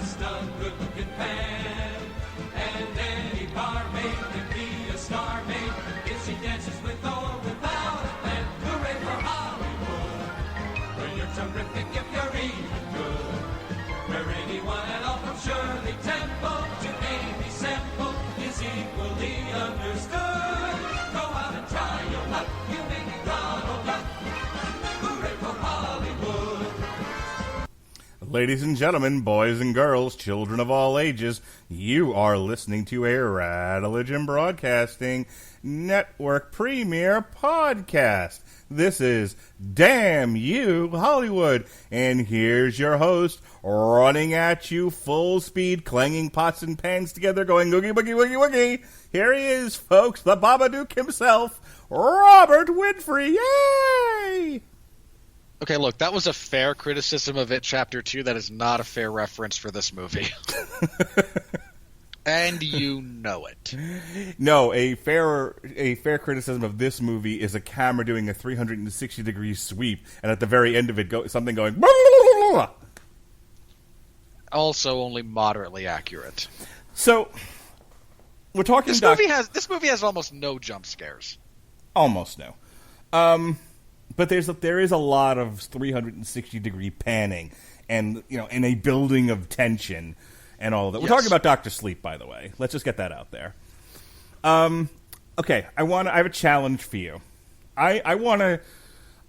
just a good-looking fan. And any barmaid can be a star maid if she dances with or without a plan. Hooray for Hollywood, where you're terrific if you're even good. Where anyone at all from Shirley Temple to Amy Semple is equally understood. Go out and try your luck, you may be Donald Duck. Hooray for Hollywood. Ladies and gentlemen, boys and girls, children of all ages, you are listening to a Radulich and Broadcasting Network premiere podcast. This is Damn You Hollywood, and here's your host, running at you full speed, clanging pots and pans together, going oogie boogie woogie woogie. Here he is, folks, the Babadook himself, Robert Winfree. Yay! Okay, look, that was a fair criticism of It Chapter 2. That is not a fair reference for this movie. And you know it. No, a fair criticism of this movie is a camera doing a 360-degree sweep, and at the very end of it, something going... Blah, blah, blah. Also only moderately accurate. So, we're talking... This movie has almost no jump scares. Almost no. But there is a lot of 360-degree panning, and in a building of tension and all of that. We're talking about Dr. Sleep, by the way. Let's just get that out there. Okay, I have a challenge for you. I'm going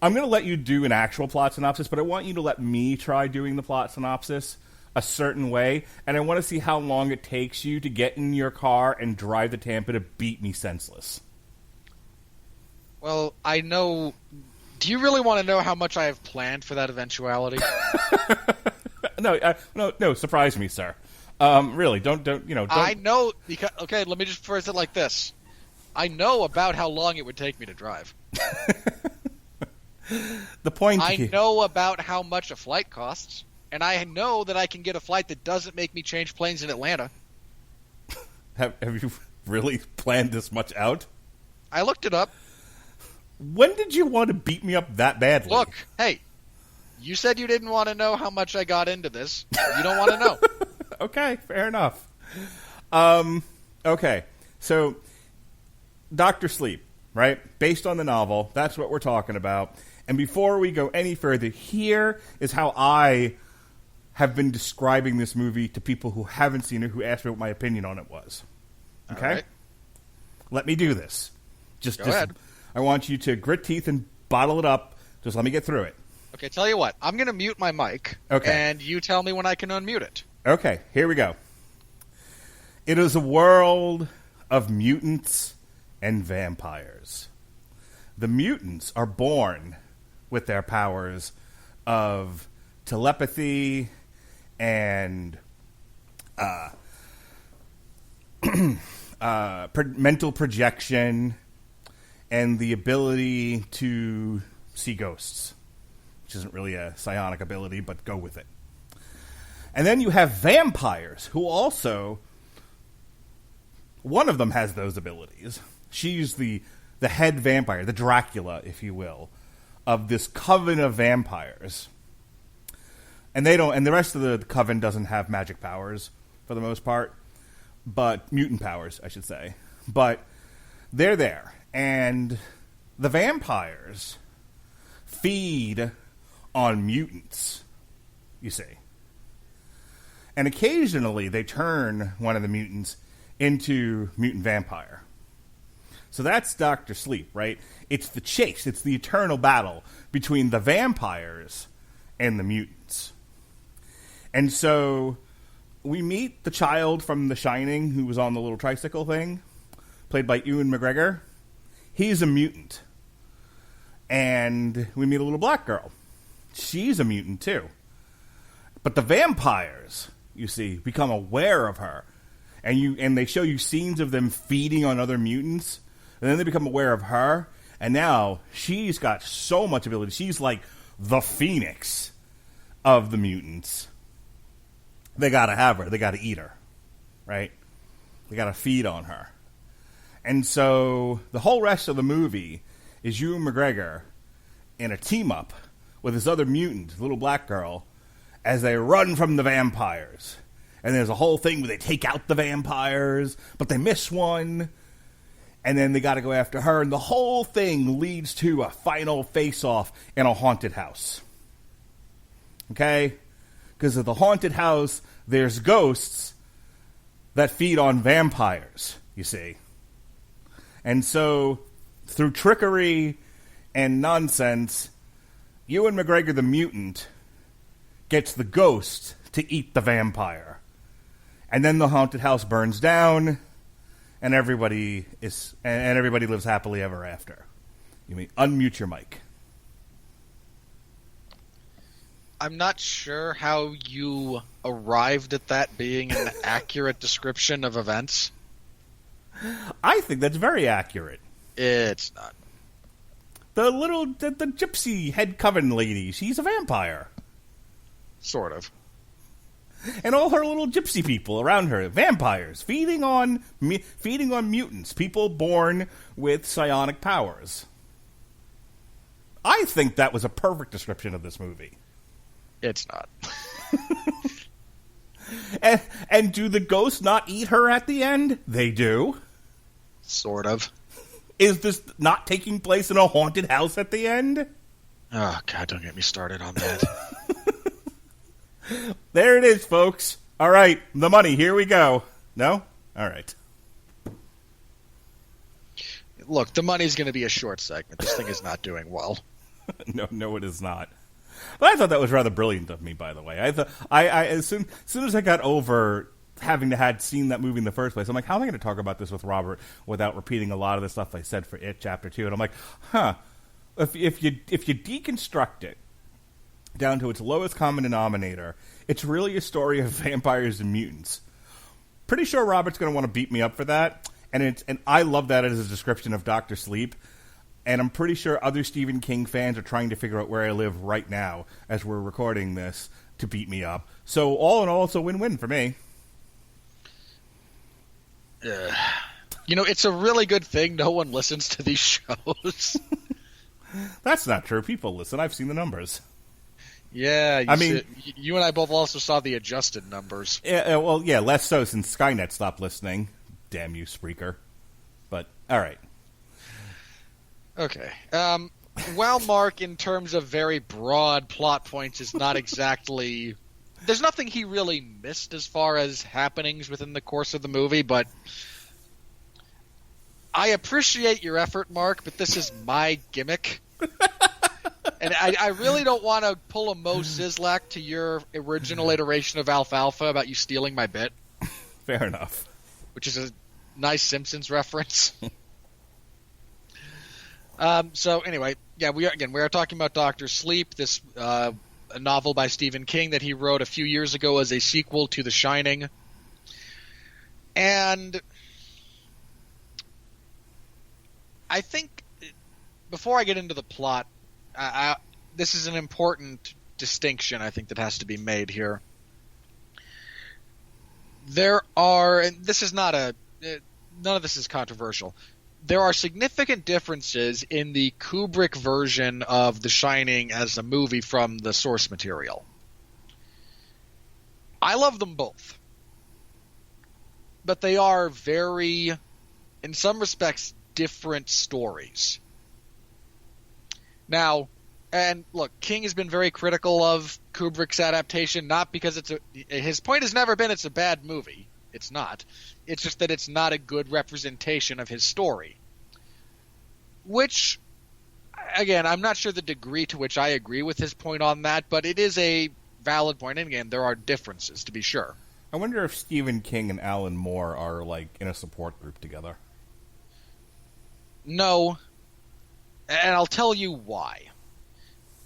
to let you do an actual plot synopsis, but I want you to let me try doing the plot synopsis a certain way, and I want to see how long it takes you to get in your car and drive to Tampa to beat me senseless. Well, I know... Do you really want to know how much I have planned for that eventuality? No, surprise me, sir. Really, don't. I know, because... Okay, let me just phrase it like this. I know about how long it would take me to drive. The point I know about how much a flight costs, and I know that I can get a flight that doesn't make me change planes in Atlanta. Have you really planned this much out? I looked it up. When did you want to beat me up that badly? Look, hey, you said you didn't want to know how much I got into this. You don't want to know. Okay, fair enough. Okay, so Dr. Sleep, right? Based on the novel, that's what we're talking about. And before we go any further, here is how I have been describing this movie to people who haven't seen it, who asked me what my opinion on it was. Okay? All right. Let me do this. Go ahead. I want you to grit teeth and bottle it up. Just let me get through it. Okay, tell you what. I'm going to mute my mic, and you tell me when I can unmute it. Okay, here we go. It is a world of mutants and vampires. The mutants are born with their powers of telepathy and mental projection and the ability to see ghosts, which isn't really a psionic ability, but go with it. And then you have vampires, who also, one of them has those abilities. She's the head vampire, the Dracula, if you will, of this coven of vampires. And the rest of the coven doesn't have magic powers, for the most part, but mutant powers, I should say. But they're there. And the vampires feed on mutants, you see. And occasionally they turn one of the mutants into mutant vampire. So that's Dr. Sleep, right? It's the chase. It's the eternal battle between the vampires and the mutants. And so we meet the child from The Shining who was on the little tricycle thing, played by Ewan McGregor. He's a mutant. And we meet a little black girl. She's a mutant, too. But the vampires, you see, become aware of her. And they show you scenes of them feeding on other mutants. And then they become aware of her. And now she's got so much ability. She's like the phoenix of the mutants. They got to have her. They got to eat her. Right? They got to feed on her. And so the whole rest of the movie is Ewan McGregor in a team-up with this other mutant, little black girl, as they run from the vampires. And there's a whole thing where they take out the vampires, but they miss one. And then they got to go after her. And the whole thing leads to a final face-off in a haunted house. Okay? Because of the haunted house, there's ghosts that feed on vampires, you see. And so, through trickery and nonsense, Ewan McGregor the mutant gets the ghost to eat the vampire. And then the haunted house burns down, and everybody lives happily ever after. You mean unmute your mic. I'm not sure how you arrived at that being an accurate description of events. I think that's very accurate. It's not. The gypsy head coven lady, she's a vampire. Sort of. And all her little gypsy people around her, vampires, feeding on mutants, people born with psionic powers. I think that was a perfect description of this movie. It's not. And do the ghosts not eat her at the end? They do. Sort of. Is this not taking place in a haunted house at the end? Oh, God, don't get me started on that. There it is, folks. All right, the money. Here we go. No? All right. Look, the money's going to be a short segment. This thing is not doing well. No, it is not. But I thought that was rather brilliant of me, by the way. I thought as soon as I got over having had seen that movie in the first place, I'm like, how am I going to talk about this with Robert without repeating a lot of the stuff I said for It Chapter 2? And I'm like, if you deconstruct it down to its lowest common denominator, it's really a story of vampires and mutants. Pretty sure Robert's going to want to beat me up for that, and I love that as a description of Dr. Sleep. And I'm pretty sure other Stephen King fans are trying to figure out where I live right now as we're recording this to beat me up. So all in all, it's a win-win for me. It's a really good thing no one listens to these shows. That's not true. People listen. I've seen the numbers. Yeah, you and I both also saw the adjusted numbers. Yeah, well, yeah, less so since Skynet stopped listening. Damn you, Spreaker. But, all right. Okay. While Mark, in terms of very broad plot points, is not exactly... There's nothing he really missed as far as happenings within the course of the movie, but I appreciate your effort, Mark, but this is my gimmick. And I really don't want to pull a Mo Sizlak to your original iteration of Alfalfa about you stealing my bit. Fair enough. Which is a nice Simpsons reference. So anyway, yeah, we are talking about Dr. Sleep, this a novel by Stephen King that he wrote a few years ago as a sequel to The Shining. And I think before I get into the plot, this is an important distinction I think that has to be made here. There are, and this is not none of this is controversial. There are significant differences in the Kubrick version of The Shining as a movie from the source material. I love them both. But they are very, in some respects, different stories. Now, and look, King has been very critical of Kubrick's adaptation, not because his point has never been it's a bad movie. It's not. It's just that it's not a good representation of his story. Which, again, I'm not sure the degree to which I agree with his point on that, but it is a valid point. And again, there are differences, to be sure. I wonder if Stephen King and Alan Moore are, in a support group together. No. And I'll tell you why.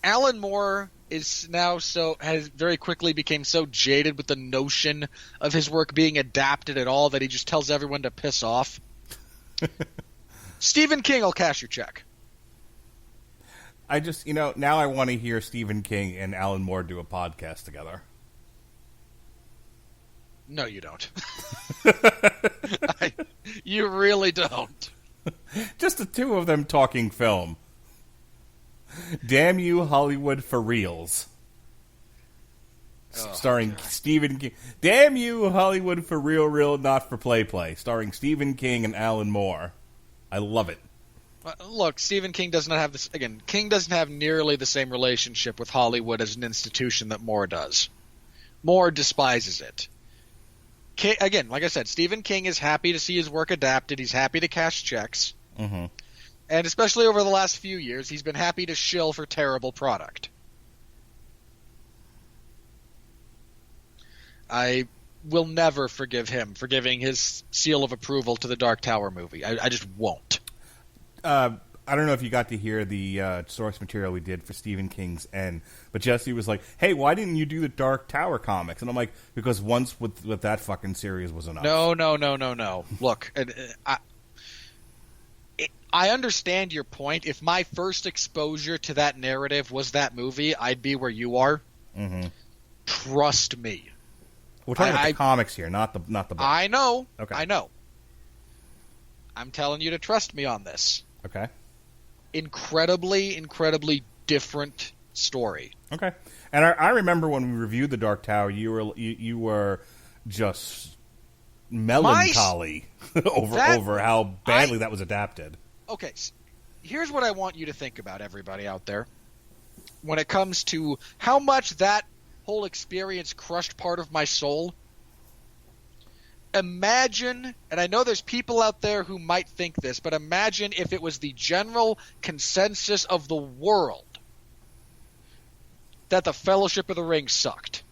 Alan Moore has very quickly became so jaded with the notion of his work being adapted at all that he just tells everyone to piss off. Stephen King will cash your check. I just, now I want to hear Stephen King and Alan Moore do a podcast together. No, you don't. You really don't. Just the two of them talking film. Damn you, Hollywood, for reals. starring Stephen King. Damn you, Hollywood, for real, not for play. Starring Stephen King and Alan Moore. I love it. Look, Stephen King does not have this. Again, King doesn't have nearly the same relationship with Hollywood as an institution that Moore does. Moore despises it. Again, like I said, Stephen King is happy to see his work adapted. He's happy to cash checks. Mm-hmm. And especially over the last few years, he's been happy to shill for terrible product. I will never forgive him for giving his seal of approval to the Dark Tower movie. I just won't. I don't know if you got to hear the source material we did for Stephen King's End, but Jesse was like, hey, why didn't you do the Dark Tower comics? And I'm like, because once with that fucking series was enough. No. Look, I understand your point. If my first exposure to that narrative was that movie, I'd be where you are. Mm-hmm. Trust me. We're talking about the comics here, not the book. I know. Okay. I know. I'm telling you to trust me on this. Okay. Incredibly different story. Okay. And I remember when we reviewed the Dark Tower, you were just melancholy over how badly that was adapted. Okay, here's what I want you to think about, everybody out there, when it comes to how much that whole experience crushed part of my soul. Imagine, and I know there's people out there who might think this, but imagine if it was the general consensus of the world that the Fellowship of the Ring sucked.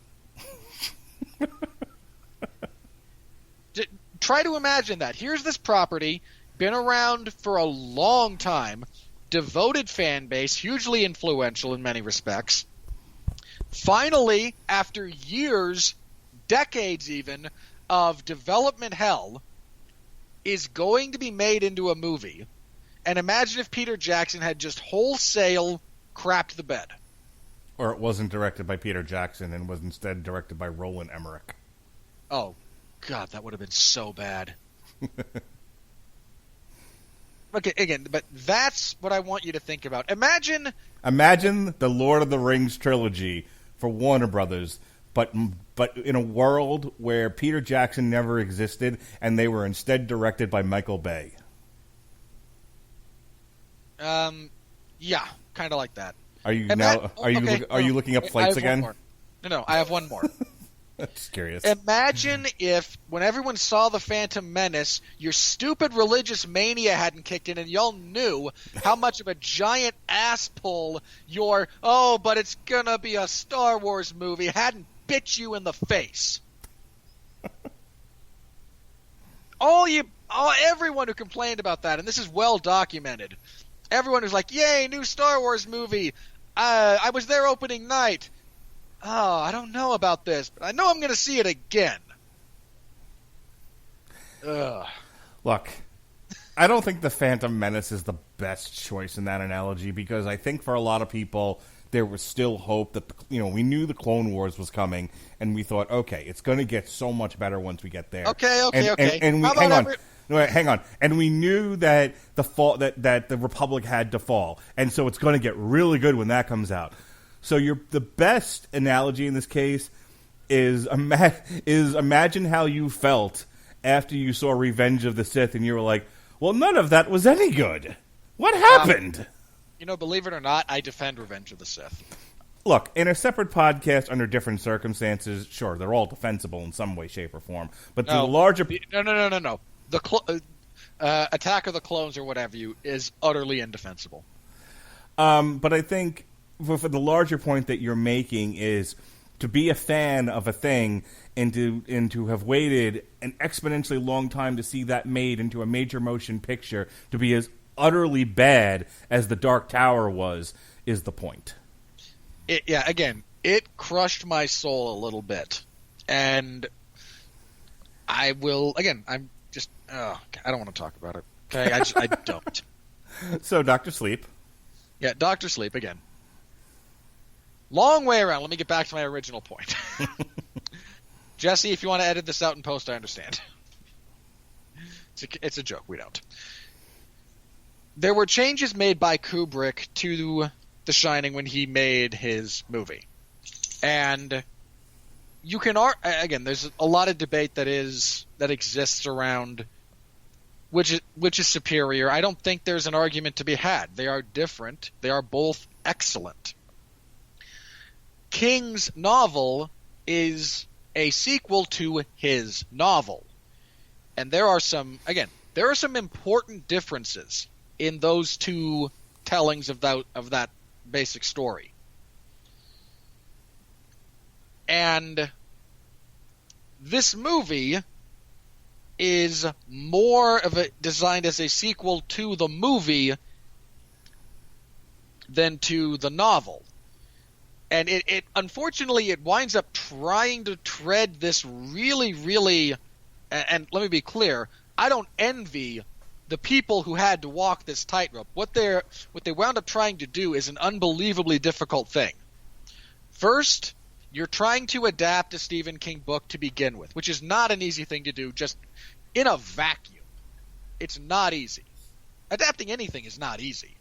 Try to imagine that. Here's this property, been around for a long time, devoted fan base, hugely influential in many respects. Finally, after years, decades even, of development hell, is going to be made into a movie. And imagine if Peter Jackson had just wholesale crapped the bed. Or it wasn't directed by Peter Jackson and was instead directed by Roland Emmerich. Oh, God, that would have been so bad. Okay, again, but that's what I want you to think about. Imagine the Lord of the Rings trilogy for Warner Brothers, but in a world where Peter Jackson never existed and they were instead directed by Michael Bay. Yeah, kind of like that. Are you looking up flights again? No, I have one more. Just curious. Imagine if, when everyone saw The Phantom Menace, your stupid religious mania hadn't kicked in and y'all knew how much of a giant ass pull your, but it's gonna be a Star Wars movie, hadn't bit you in the face. Everyone who complained about that, and this is well documented, everyone who's like, yay, new Star Wars movie, I was there opening night. Oh, I don't know about this, but I know I'm going to see it again. Ugh. Look, I don't think The Phantom Menace is the best choice in that analogy because I think for a lot of people there was still hope that we knew the Clone Wars was coming and we thought, okay, it's going to get so much better once we get there. Okay. And we, hang on. And we knew that that the Republic had to fall, and so it's going to get really good when that comes out. So the best analogy in this case is imagine how you felt after you saw Revenge of the Sith and you were like, well, none of that was any good. What happened? Believe it or not, I defend Revenge of the Sith. Look, in a separate podcast under different circumstances, sure, they're all defensible in some way, shape, or form. But the larger... No. The Attack of the Clones or whatever is utterly indefensible. But I think... For the larger point that you're making is to be a fan of a thing and to have waited an exponentially long time to see that made into a major motion picture to be as utterly bad as The Dark Tower was is the point. It crushed my soul a little bit. And I will, I'm just, I don't want to talk about it. Okay, I don't. So, Dr. Sleep. Yeah, Dr. Sleep, again. Long way around. Let me get back to my original point. Jesse, if you want to edit this out in post, I understand. It's a joke. We don't. There were changes made by Kubrick to The Shining when he made his movie. And you can again. There's a lot of debate that exists around which is superior. I don't think there's an argument to be had. They are different. They are both excellent. King's novel is a sequel to his novel, and there are some important differences in those two tellings of that basic story. And this movie is more of a designed as a sequel to the movie than to the novel. And it unfortunately it winds up trying to tread this really, really, and let me be clear, I don't envy the people who had to walk this tightrope. What they wound up trying to do is an unbelievably difficult thing. First, you're trying to adapt a Stephen King book to begin with, which is not an easy thing to do just in a vacuum. It's not easy. Adapting anything is not easy.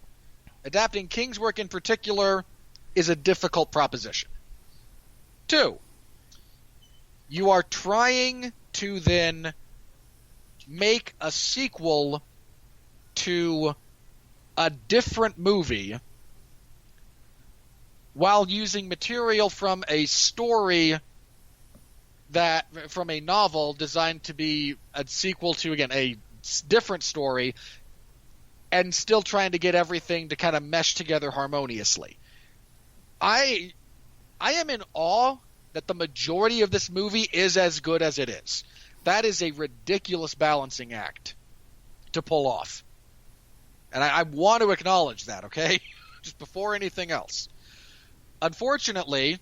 Adapting King's work in particular is a difficult proposition. 2, you are trying to then make a sequel to a different movie while using material from a story from a novel designed to be a sequel to, again, a different story, and still trying to get everything to kind of mesh together harmoniously. I am in awe that the majority of this movie is as good as it is. That is a ridiculous balancing act to pull off. And I want to acknowledge that, okay? Just before anything else. Unfortunately,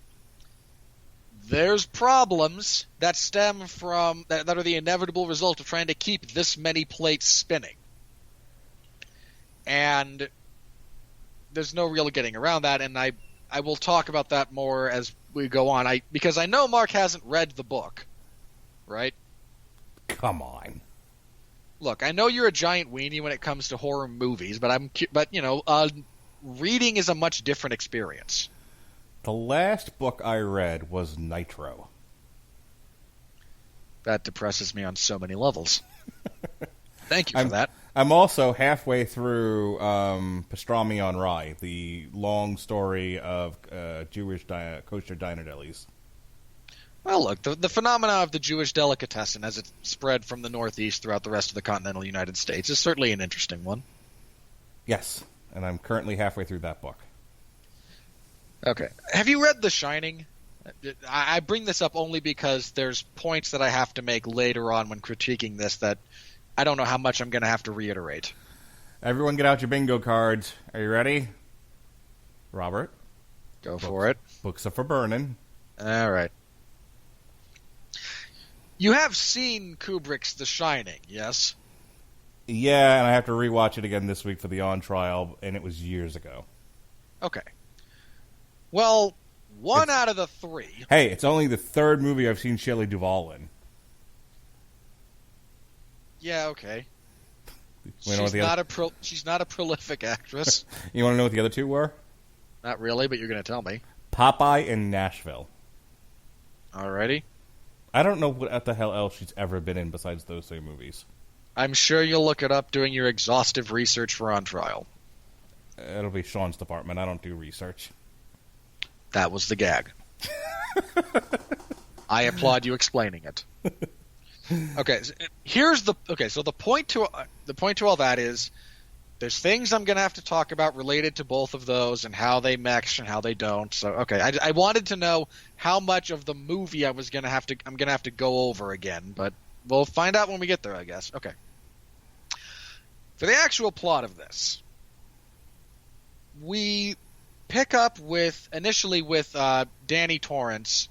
there's problems that stem from that are the inevitable result of trying to keep this many plates spinning. And there's no real getting around that, and I will talk about that more as we go on. Because I know Mark hasn't read the book, right? Come on. Look, I know you're a giant weenie when it comes to horror movies, but reading is a much different experience. The last book I read was Nitro. That depresses me on so many levels. Thank you for that. I'm also halfway through Pastrami on Rye, the long story of Jewish kosher diner delis. Well, look, the phenomena of the Jewish delicatessen as it spread from the Northeast throughout the rest of the continental United States is certainly an interesting one. Yes, and I'm currently halfway through that book. Okay. Have you read The Shining? I bring this up only because there's points that I have to make later on when critiquing this that I don't know how much I'm going to have to reiterate. Everyone get out your bingo cards. Are you ready? Robert? Go for it. Books are for burning. All right. You have seen Kubrick's The Shining, yes? Yeah, and I have to rewatch it again this week for the on trial, and it was years ago. Okay. Well, one out of the 3. Hey, it's only the third movie I've seen Shelley Duvall in. Yeah, okay. She's not a prolific actress. You want to know what the other two were? Not really, but you're going to tell me. Popeye and Nashville. Alrighty. I don't know what the hell else she's ever been in besides those 3 movies. I'm sure you'll look it up doing your exhaustive research for On Trial. It'll be Sean's department. I don't do research. That was the gag. I applaud you explaining it. Okay, so the point to all that is there's things I'm going to have to talk about related to both of those and how they mesh and how they don't. So okay, I wanted to know how much of the movie I'm going to have to go over again, but we'll find out when we get there, I guess. Okay. For the actual plot of this, we pick up initially with Danny Torrance,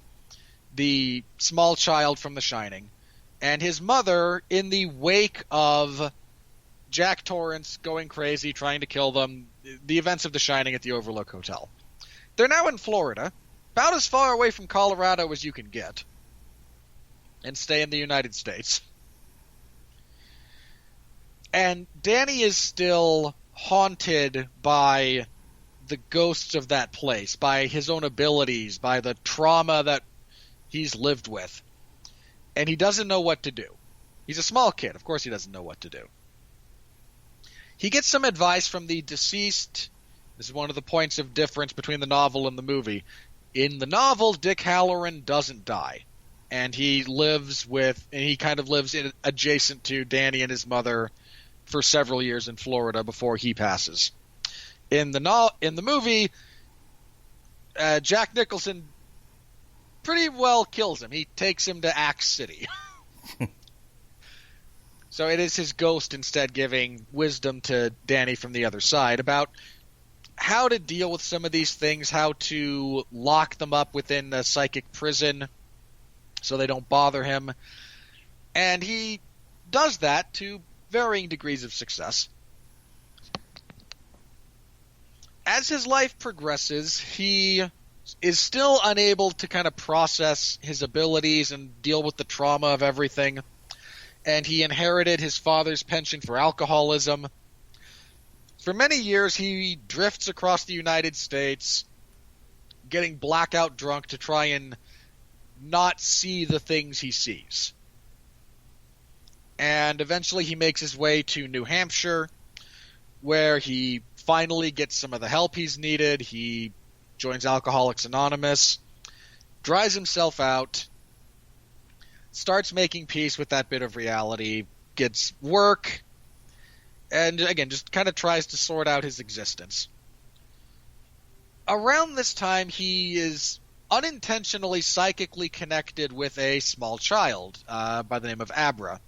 the small child from The Shining, and his mother in the wake of Jack Torrance going crazy, trying to kill them, the events of The Shining at the Overlook Hotel. They're now in Florida, about as far away from Colorado as you can get, and stay in the United States. And Danny is still haunted by the ghosts of that place, by his own abilities, by the trauma that he's lived with, and he doesn't know what to do. He's a small kid. Of course he doesn't know what to do. He gets some advice from the deceased. This is one of the points of difference between the novel and the movie. In the novel, Dick Halloran doesn't die, and he kind of lives adjacent to Danny and his mother for several years in Florida before he passes. In the movie, Jack Nicholson pretty well kills him. He takes him to Axe City. So it is his ghost instead giving wisdom to Danny from the other side about how to deal with some of these things, how to lock them up within a psychic prison so they don't bother him. And he does that to varying degrees of success. As his life progresses, he is still unable to kind of process his abilities and deal with the trauma of everything. And he inherited his father's penchant for alcoholism. For many years, he drifts across the United States, getting blackout drunk to try and not see the things he sees. And eventually he makes his way to New Hampshire, where he finally gets some of the help he's needed. He joins Alcoholics Anonymous, dries himself out, starts making peace with that bit of reality, gets work, and again, just kind of tries to sort out his existence. Around this time, he is unintentionally psychically connected with a small child by the name of Abra.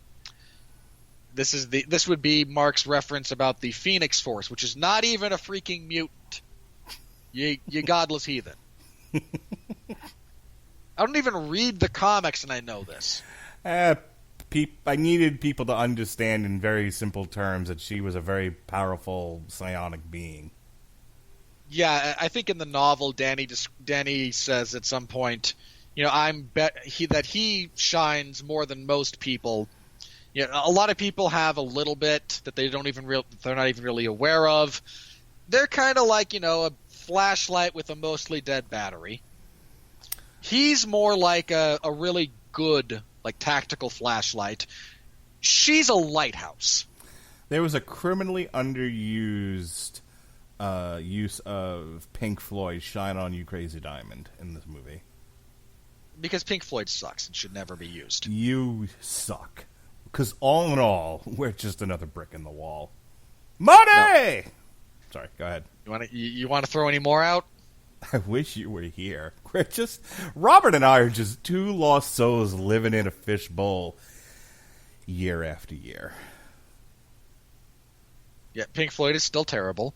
This would be Mark's reference about the Phoenix Force, which is not even a freaking mutant. You godless heathen. I don't even read the comics, and I know this. I needed people to understand in very simple terms that she was a very powerful psionic being. Yeah, I think in the novel, Danny says at some point, that he shines more than most people. You know, a lot of people have a little bit that they're not even really aware of. They're kind of like, a flashlight with a mostly dead battery. He's more like a really good, tactical flashlight. She's a lighthouse. There was a criminally underused use of Pink Floyd's "Shine On You Crazy Diamond" in this movie. Because Pink Floyd sucks and should never be used. You suck. Because all in all, we're just another brick in the wall. Money! No. Sorry, go ahead. You want to throw any more out? I wish you were here. Robert and I are just two lost souls living in a fishbowl year after year. Yeah, Pink Floyd is still terrible.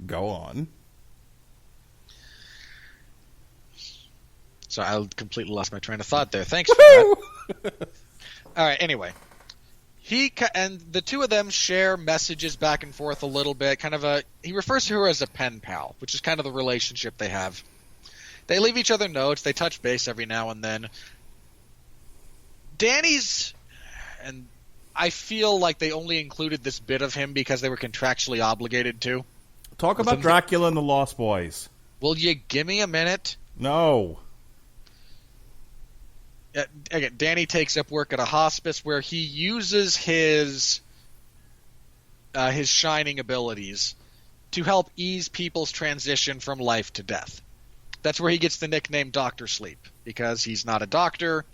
Go on. So I completely lost my train of thought there. Thanks for that. All right, anyway. He and the two of them share messages back and forth a little bit. He refers to her as a pen pal, which is kind of the relationship they have. They leave each other notes. They touch base every now and then. Danny's, and I feel like they only included this bit of him because they were contractually obligated to. Talk about Dracula and the Lost Boys. Will you give me a minute? No. Again, Danny takes up work at a hospice where he uses his shining abilities to help ease people's transition from life to death. That's where he gets the nickname Dr. Sleep, because he's not a doctor.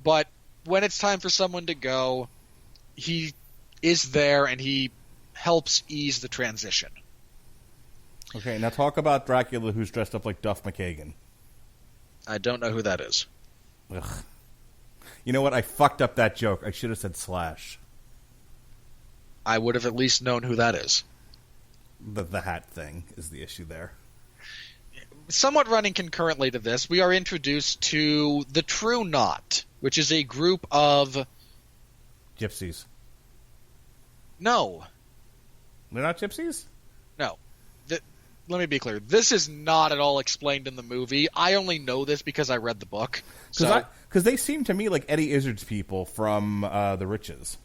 But when it's time for someone to go, he is there and he helps ease the transition. Okay, now talk about Dracula who's dressed up like Duff McKagan. I don't know who that is. Ugh. You know what? I fucked up that joke. I should have said Slash. I would have at least known who that is. The hat thing is the issue there. Somewhat running concurrently to this, we are introduced to the True Knot, which is a group of... Gypsies. No. They're not gypsies? No. Let me be clear. This is not at all explained in the movie. I only know this because I read the book. Because they seem to me like Eddie Izzard's people from The Riches.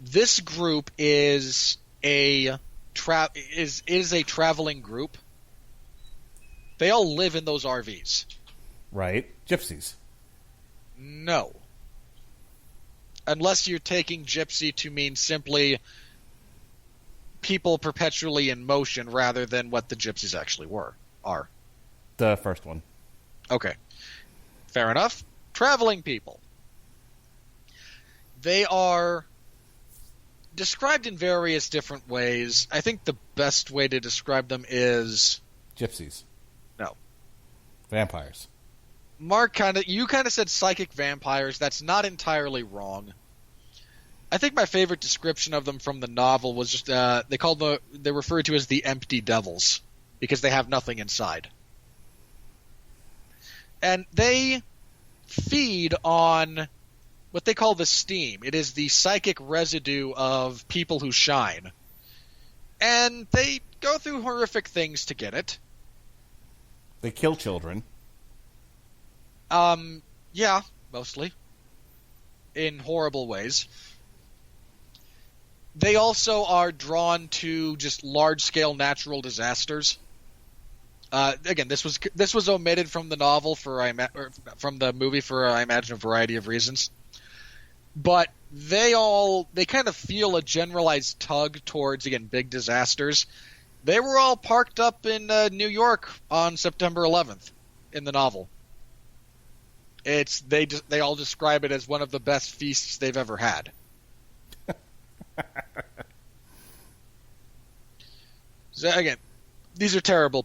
This group is a traveling group. They all live in those RVs. Right? Gypsies. No. Unless you're taking gypsy to mean simply people perpetually in motion rather than what the gypsies actually are. The first one. Okay. Fair enough. Traveling people. They are described in various different ways. I think the best way to describe them is... Gypsies. No. Vampires. Mark, you kind of said psychic vampires. That's not entirely wrong. I think my favorite description of them from the novel was just they refer to as the empty devils because they have nothing inside. And they feed on what they call the steam. It is the psychic residue of people who shine. And they go through horrific things to get it. They kill children. Yeah, mostly. In horrible ways. They also are drawn to just large-scale natural disasters. Again, this was omitted from the novel from the movie for I imagine a variety of reasons. But they kind of feel a generalized tug towards, again, big disasters. They were all parked up in New York on September 11th in the novel. They all describe it as one of the best feasts they've ever had. So again, these are terrible,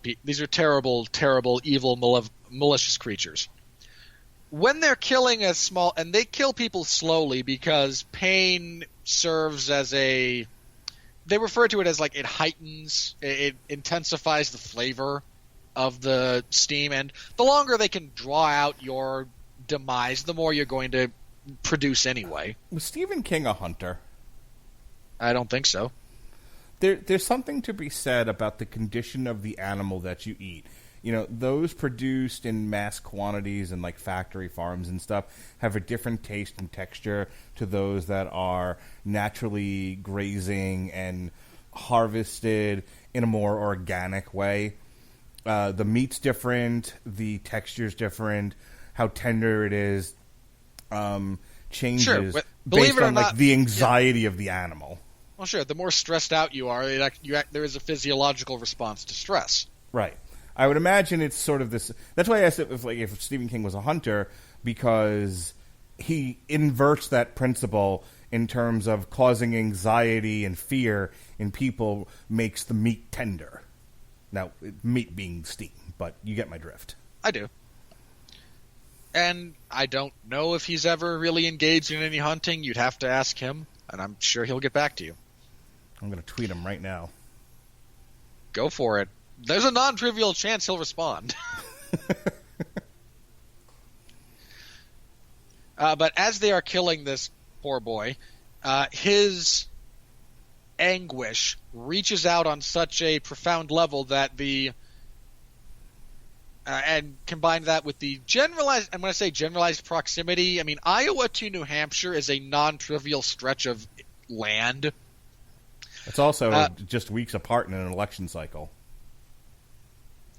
terrible, evil, malicious creatures. When they're killing and they kill people slowly because pain serves as they refer to it as like it heightens, it intensifies the flavor of the steam, and the longer they can draw out your demise, the more you're going to produce anyway. Was Stephen King a hunter? I don't think so. There's something to be said about the condition of the animal that you eat. You know, those produced in mass quantities and like factory farms and stuff have a different taste and texture to those that are naturally grazing and harvested in a more organic way. The meat's different, the texture's different, how tender it is changes sure, believe based it or on not, like the anxiety of the animal. Well, sure. The more stressed out you are, there is a physiological response to stress. Right. I would imagine it's sort of this. That's why I asked if Stephen King was a hunter, because he inverts that principle in terms of causing anxiety and fear in people makes the meat tender. Now, meat being steam, but you get my drift. I do. And I don't know if he's ever really engaged in any hunting. You'd have to ask him, and I'm sure he'll get back to you. I'm going to tweet him right now. Go for it. There's a non-trivial chance he'll respond. But as they are killing this poor boy, his anguish reaches out on such a profound level that and combine that with the generalized, and when I say generalized proximity, I mean Iowa to New Hampshire is a non-trivial stretch of land. It's also just weeks apart in an election cycle.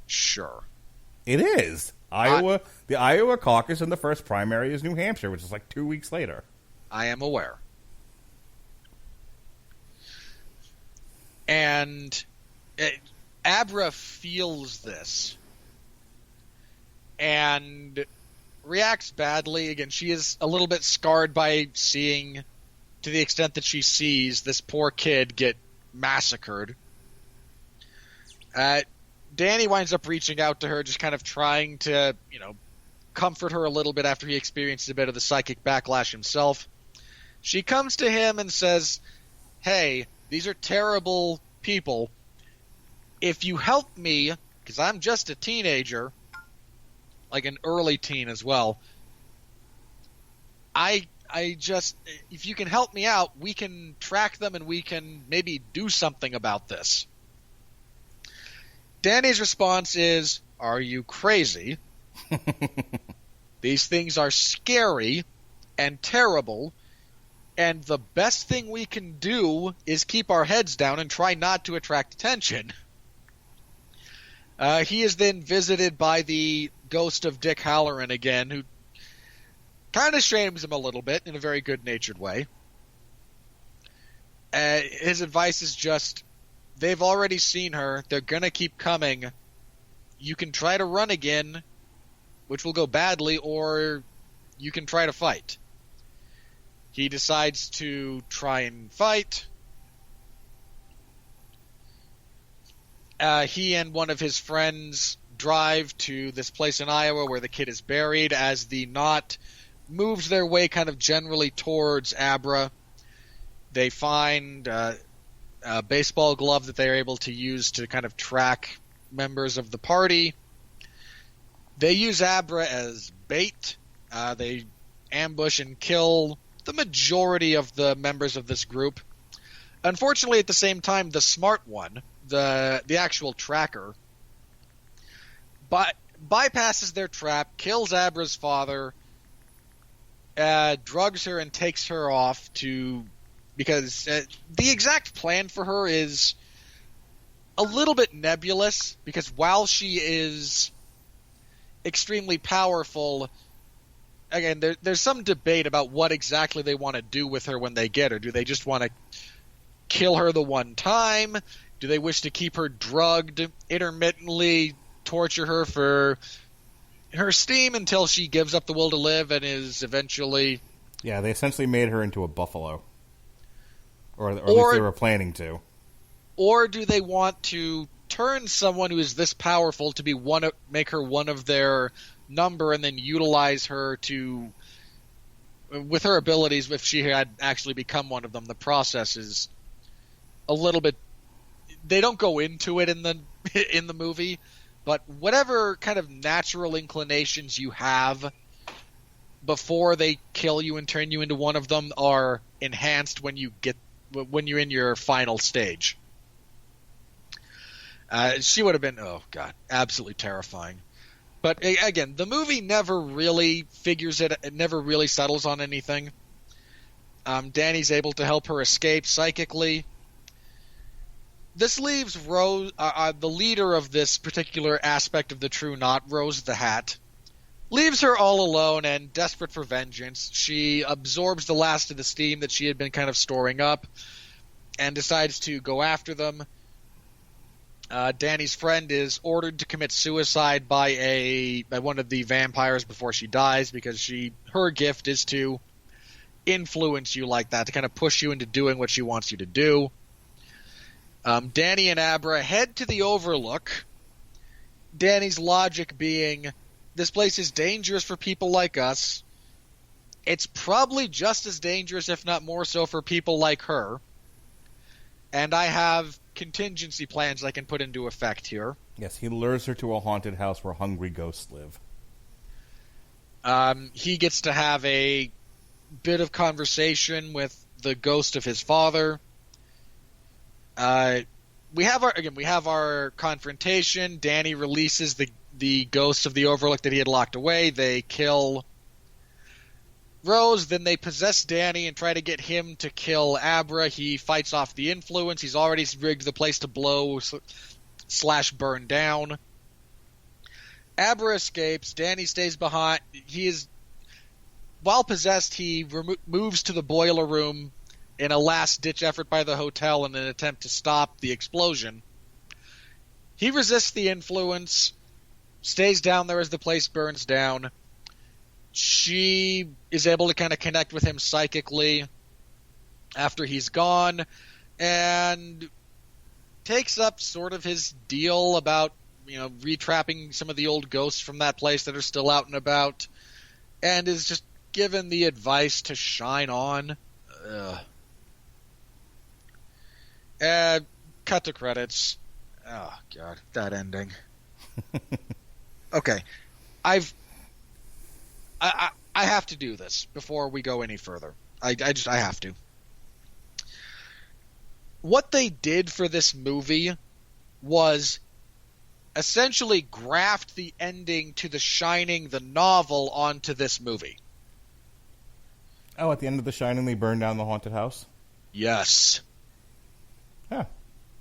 Sure. It is. The Iowa caucus and the first primary is New Hampshire, which is like 2 weeks later. I am aware. And Abra feels this and reacts badly. Again, she is a little bit scarred by seeing, to the extent that she sees, this poor kid get massacred. Danny winds up reaching out to her, just kind of trying to, comfort her a little bit after he experiences a bit of the psychic backlash himself. She comes to him and says, hey, these are terrible people. If you help me, because I'm just a teenager, like an early teen as well, if you can help me out, we can track them and we can maybe do something about this. Danny's response is, are you crazy? These things are scary and terrible, and the best thing we can do is keep our heads down and try not to attract attention. He is then visited by the ghost of Dick Halloran again, who kind of shames him a little bit in a very good-natured way. His advice is just, they've already seen her. They're going to keep coming. You can try to run again, which will go badly, or you can try to fight. He decides to try and fight. He and one of his friends drive to this place in Iowa where the kid is buried as the knot moves their way kind of generally towards Abra. They find a baseball glove that they are able to use to kind of track members of the party. They use Abra as bait. They ambush and kill the majority of the members of this group. Unfortunately, at the same time, the smart one, the actual tracker, bypasses their trap, kills Abra's father, drugs her and takes her off because the exact plan for her is a little bit nebulous, because while she is extremely powerful, again, there's some debate about what exactly they want to do with her when they get her. Do they just want to kill her the one time? Do they wish to keep her drugged, intermittently torture her for her steam until she gives up the will to live and is eventually... Yeah, they essentially made her into a buffalo. Or at least they were planning to. Or do they want to turn someone who is this powerful to make her one of their number and then utilize her to... With her abilities, if she had actually become one of them, the process is a little bit... They don't go into it in the movie, but whatever kind of natural inclinations you have before they kill you and turn you into one of them are enhanced when you're in your final stage. She would have been, oh god, absolutely terrifying. But again, the movie never really figures it never really settles on anything. Danny's able to help her escape psychically. This leaves Rose, the leader of this particular aspect of the True Knot, Rose the Hat, leaves her all alone and desperate for vengeance. She absorbs the last of the steam that she had been kind of storing up and decides to go after them. Danny's friend is ordered to commit suicide by one of the vampires before she dies, because her gift is to influence you like that, to kind of push you into doing what she wants you to do. Danny and Abra head to the Overlook. Danny's logic being, this place is dangerous for people like us. It's probably just as dangerous, if not more so, for people like her. And I have contingency plans I can put into effect here. Yes, he lures her to a haunted house where hungry ghosts live. He gets to have a bit of conversation with the ghost of his father. We have our confrontation. Danny releases the ghost of the Overlook that he had locked away. They kill Rose, then they possess Danny and try to get him to kill Abra. He fights off the influence. He's already rigged the place to blow / burn down. Abra escapes. Danny stays behind. While possessed, he moves to the boiler room in a last-ditch effort by the hotel in an attempt to stop the explosion. He resists the influence, stays down there as the place burns down. She is able to kind of connect with him psychically after he's gone, and takes up sort of his deal about, retrapping some of the old ghosts from that place that are still out and about, and is just given the advice to shine on. Cut to credits. Oh god, that ending. Okay, I have to do this before we go any further. I have to. What they did for this movie was essentially graft the ending to The Shining, the novel, onto this movie. Oh, at the end of The Shining, they burn down the haunted house? Yes. Huh.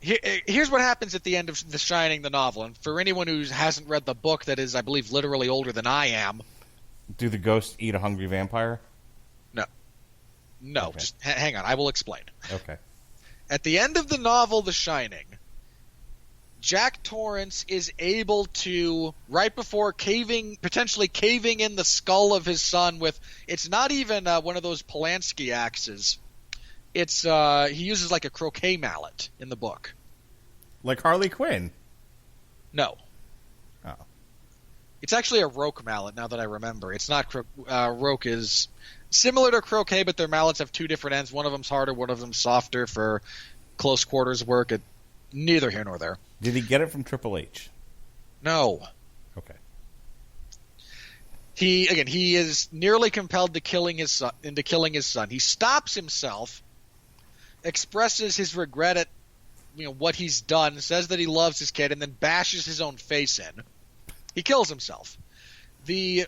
Here's what happens at the end of The Shining, the novel. And for anyone who hasn't read the book that is, I believe, literally older than I am. Do the ghosts eat a hungry vampire? No, Okay. just hang on. I will explain. Okay. At the end of the novel, The Shining, Jack Torrance is able to, right before potentially caving in the skull of his son with, it's not even one of those Polanski axes. It's he uses like a croquet mallet in the book. Like Harley Quinn? No. Oh. It's actually a roque mallet, now that I remember. It's not roque is similar to croquet, but their mallets have two different ends. One of them's harder, one of them's softer for close quarters work. Neither here nor there. Did he get it from Triple H? No. Okay. He is nearly compelled to killing his son. He stops himself, expresses his regret at what he's done, says that he loves his kid, and then bashes his own face in. He kills himself. The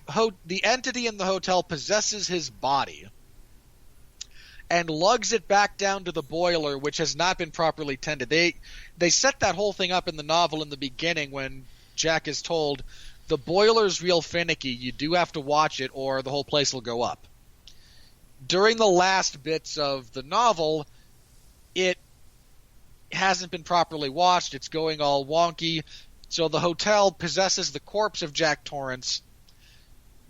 entity in the hotel possesses his body and lugs it back down to the boiler, which has not been properly tended. They set that whole thing up in the novel in the beginning when Jack is told, the boiler's real finicky, you do have to watch it or the whole place will go up. During the last bits of the novel, it hasn't been properly watched, it's going all wonky, so the hotel possesses the corpse of Jack Torrance,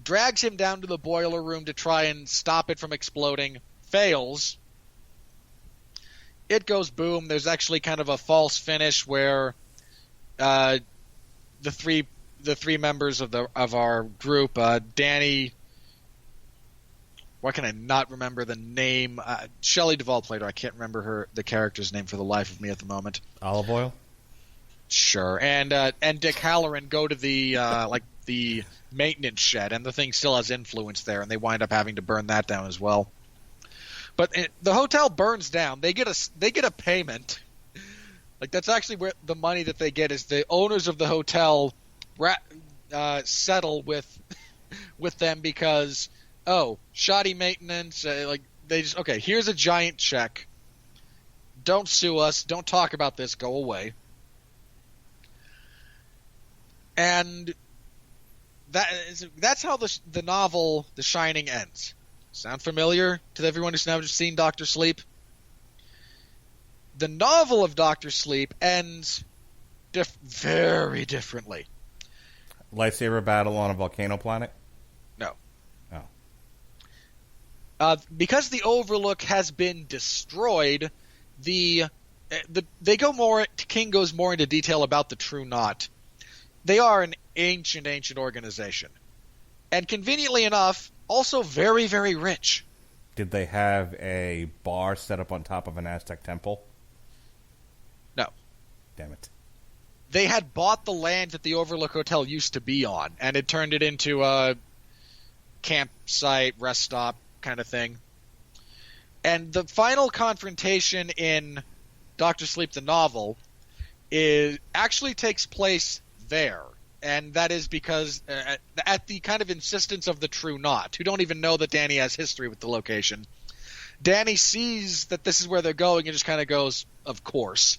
drags him down to the boiler room to try and stop it from exploding, fails. It goes boom. There's actually kind of a false finish where the three members of our group, Danny, why can I not remember the name? Shelley Duvall played her. I can't remember the character's name for the life of me at the moment. Olive oil? Sure. And Dick Halloran go to the maintenance shed, and the thing still has influence there, and they wind up having to burn that down as well. But the hotel burns down. They get a payment. Like, that's actually where the money that they get is the owners of the hotel settle with them because, shoddy maintenance. They just, okay, here's a giant check. Don't sue us. Don't talk about this. Go away. And that's how the novel The Shining ends. Sound familiar to everyone who's now just seen Dr. Sleep? The novel of Dr. Sleep ends very differently. Lightsaber battle on a volcano planet? No. Oh. Because the Overlook has been destroyed, King goes more into detail about the True Knot. They are an ancient organization. And conveniently enough, also very, very rich. Did they have a bar set up on top of an Aztec temple? No. Damn it. They had bought the land that the Overlook Hotel used to be on, and it turned it into a campsite, rest stop kind of thing. And the final confrontation in Dr. Sleep the novel actually takes place there. And that is because at the kind of insistence of the True Knot, who don't even know that Danny has history with the location, Danny sees that this is where they're going and just kind of goes, of course.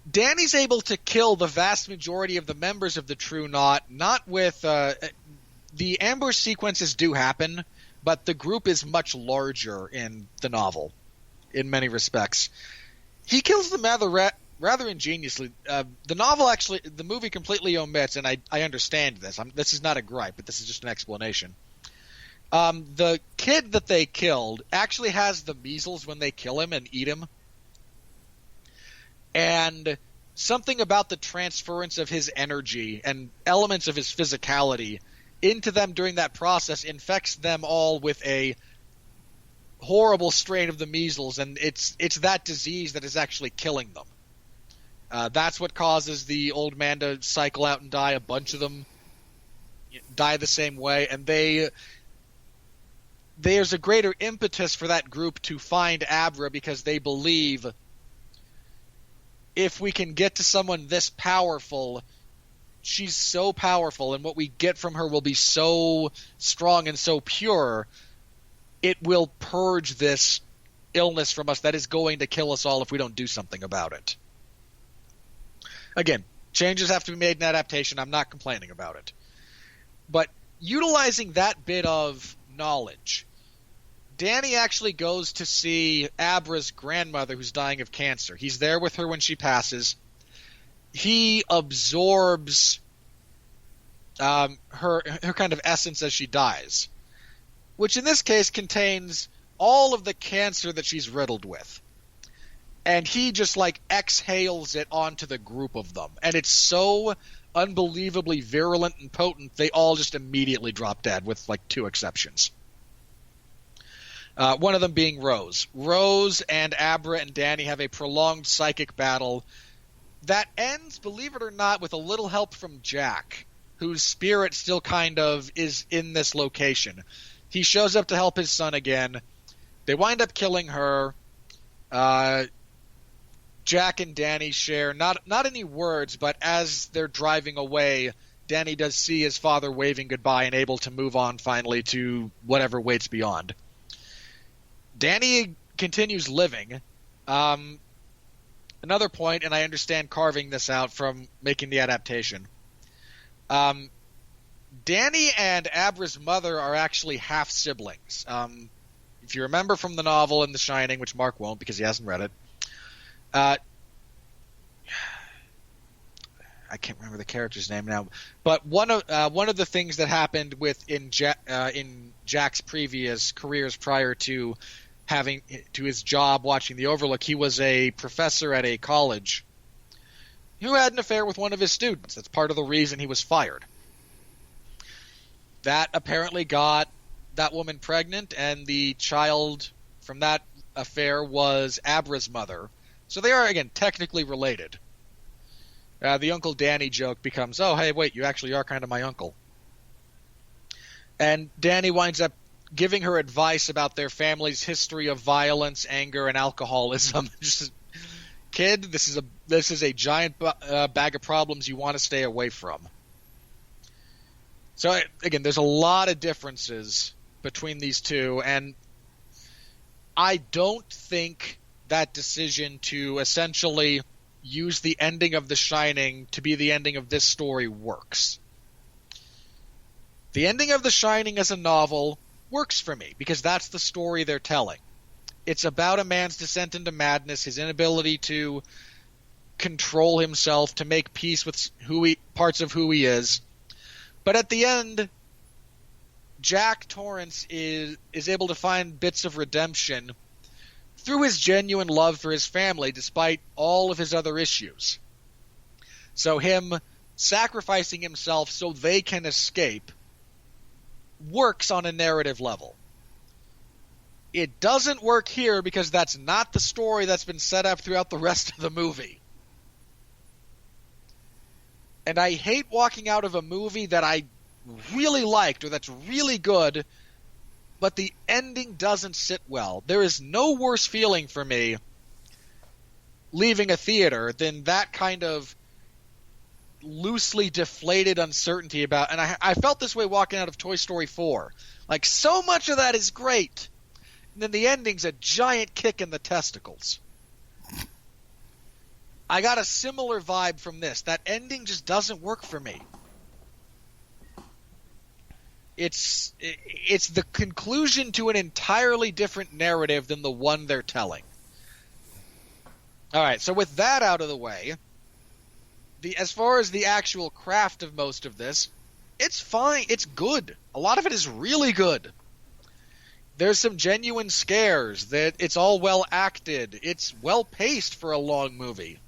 Danny's able to kill the vast majority of the members of the True Knot, not with the ambush sequences do happen, but the group is much larger in the novel in many respects. He kills them rather ingeniously. The movie completely omits, and I understand this. This is not a gripe, but this is just an explanation. The kid that they killed actually has the measles when they kill him and eat him. And something about the transference of his energy and elements of his physicality into them during that process infects them all with a horrible strain of the measles, and it's that disease that is actually killing them. That's what causes the old man to cycle out and die. A bunch of them die the same way, and there's a greater impetus for that group to find Abra because they believe if we can get to someone this powerful, she's so powerful, and what we get from her will be so strong and so pure, it will purge this illness from us that is going to kill us all if we don't do something about it. Again, changes have to be made in adaptation. I'm not complaining about it. But utilizing that bit of knowledge, Danny actually goes to see Abra's grandmother who's dying of cancer. He's there with her when she passes. He absorbs her kind of essence as she dies, which in this case contains all of the cancer that she's riddled with. And he just like exhales it onto the group of them. And it's so unbelievably virulent and potent, they all just immediately drop dead with like 2 exceptions. One of them being Rose. Rose and Abra and Danny have a prolonged psychic battle that ends, believe it or not, with a little help from Jack, whose spirit still kind of is in this location. He shows up to help his son again. They wind up killing her. Jack and Danny share not any words, but as they're driving away, Danny does see his father waving goodbye and able to move on finally to whatever waits beyond. Danny continues living. Another point, and I understand carving this out from making the adaptation. Danny and Abra's mother are actually half siblings. If you remember from the novel in The Shining, which Mark won't because he hasn't read it, I can't remember the character's name now, but one of the things that happened in Jack's previous careers prior to his job watching the Overlook, he was a professor at a college who had an affair with one of his students. That's part of the reason he was fired. That apparently got that woman pregnant, and the child from that affair was Abra's mother. So they are, again, technically related. The Uncle Danny joke becomes, oh, hey, wait, you actually are kind of my uncle. And Danny winds up giving her advice about their family's history of violence, anger, and alcoholism. Just, kid, this is a giant bag of problems you want to stay away from. So, again, there's a lot of differences between these two, and I don't think that decision to essentially use the ending of The Shining to be the ending of this story works. The ending of The Shining as a novel works for me because that's the story they're telling. It's about a man's descent into madness, his inability to control himself, to make peace with parts of who he is. But at the end, Jack Torrance is able to find bits of redemption through his genuine love for his family, despite all of his other issues. So him sacrificing himself so they can escape works on a narrative level. It doesn't work here because that's not the story that's been set up throughout the rest of the movie. And I hate walking out of a movie that I really liked or that's really good, but the ending doesn't sit well. There is no worse feeling for me leaving a theater than that kind of loosely deflated uncertainty about, and I felt this way walking out of Toy Story 4. Like, so much of that is great, and then the ending's a giant kick in the testicles. I got a similar vibe from this. That ending just doesn't work for me. It's the conclusion to an entirely different narrative than the one they're telling. All right, so with that out of the way, as far as the actual craft of most of this, it's fine. It's good. A lot of it is really good. There's some genuine scares. That it's all well acted. It's well paced for a long movie.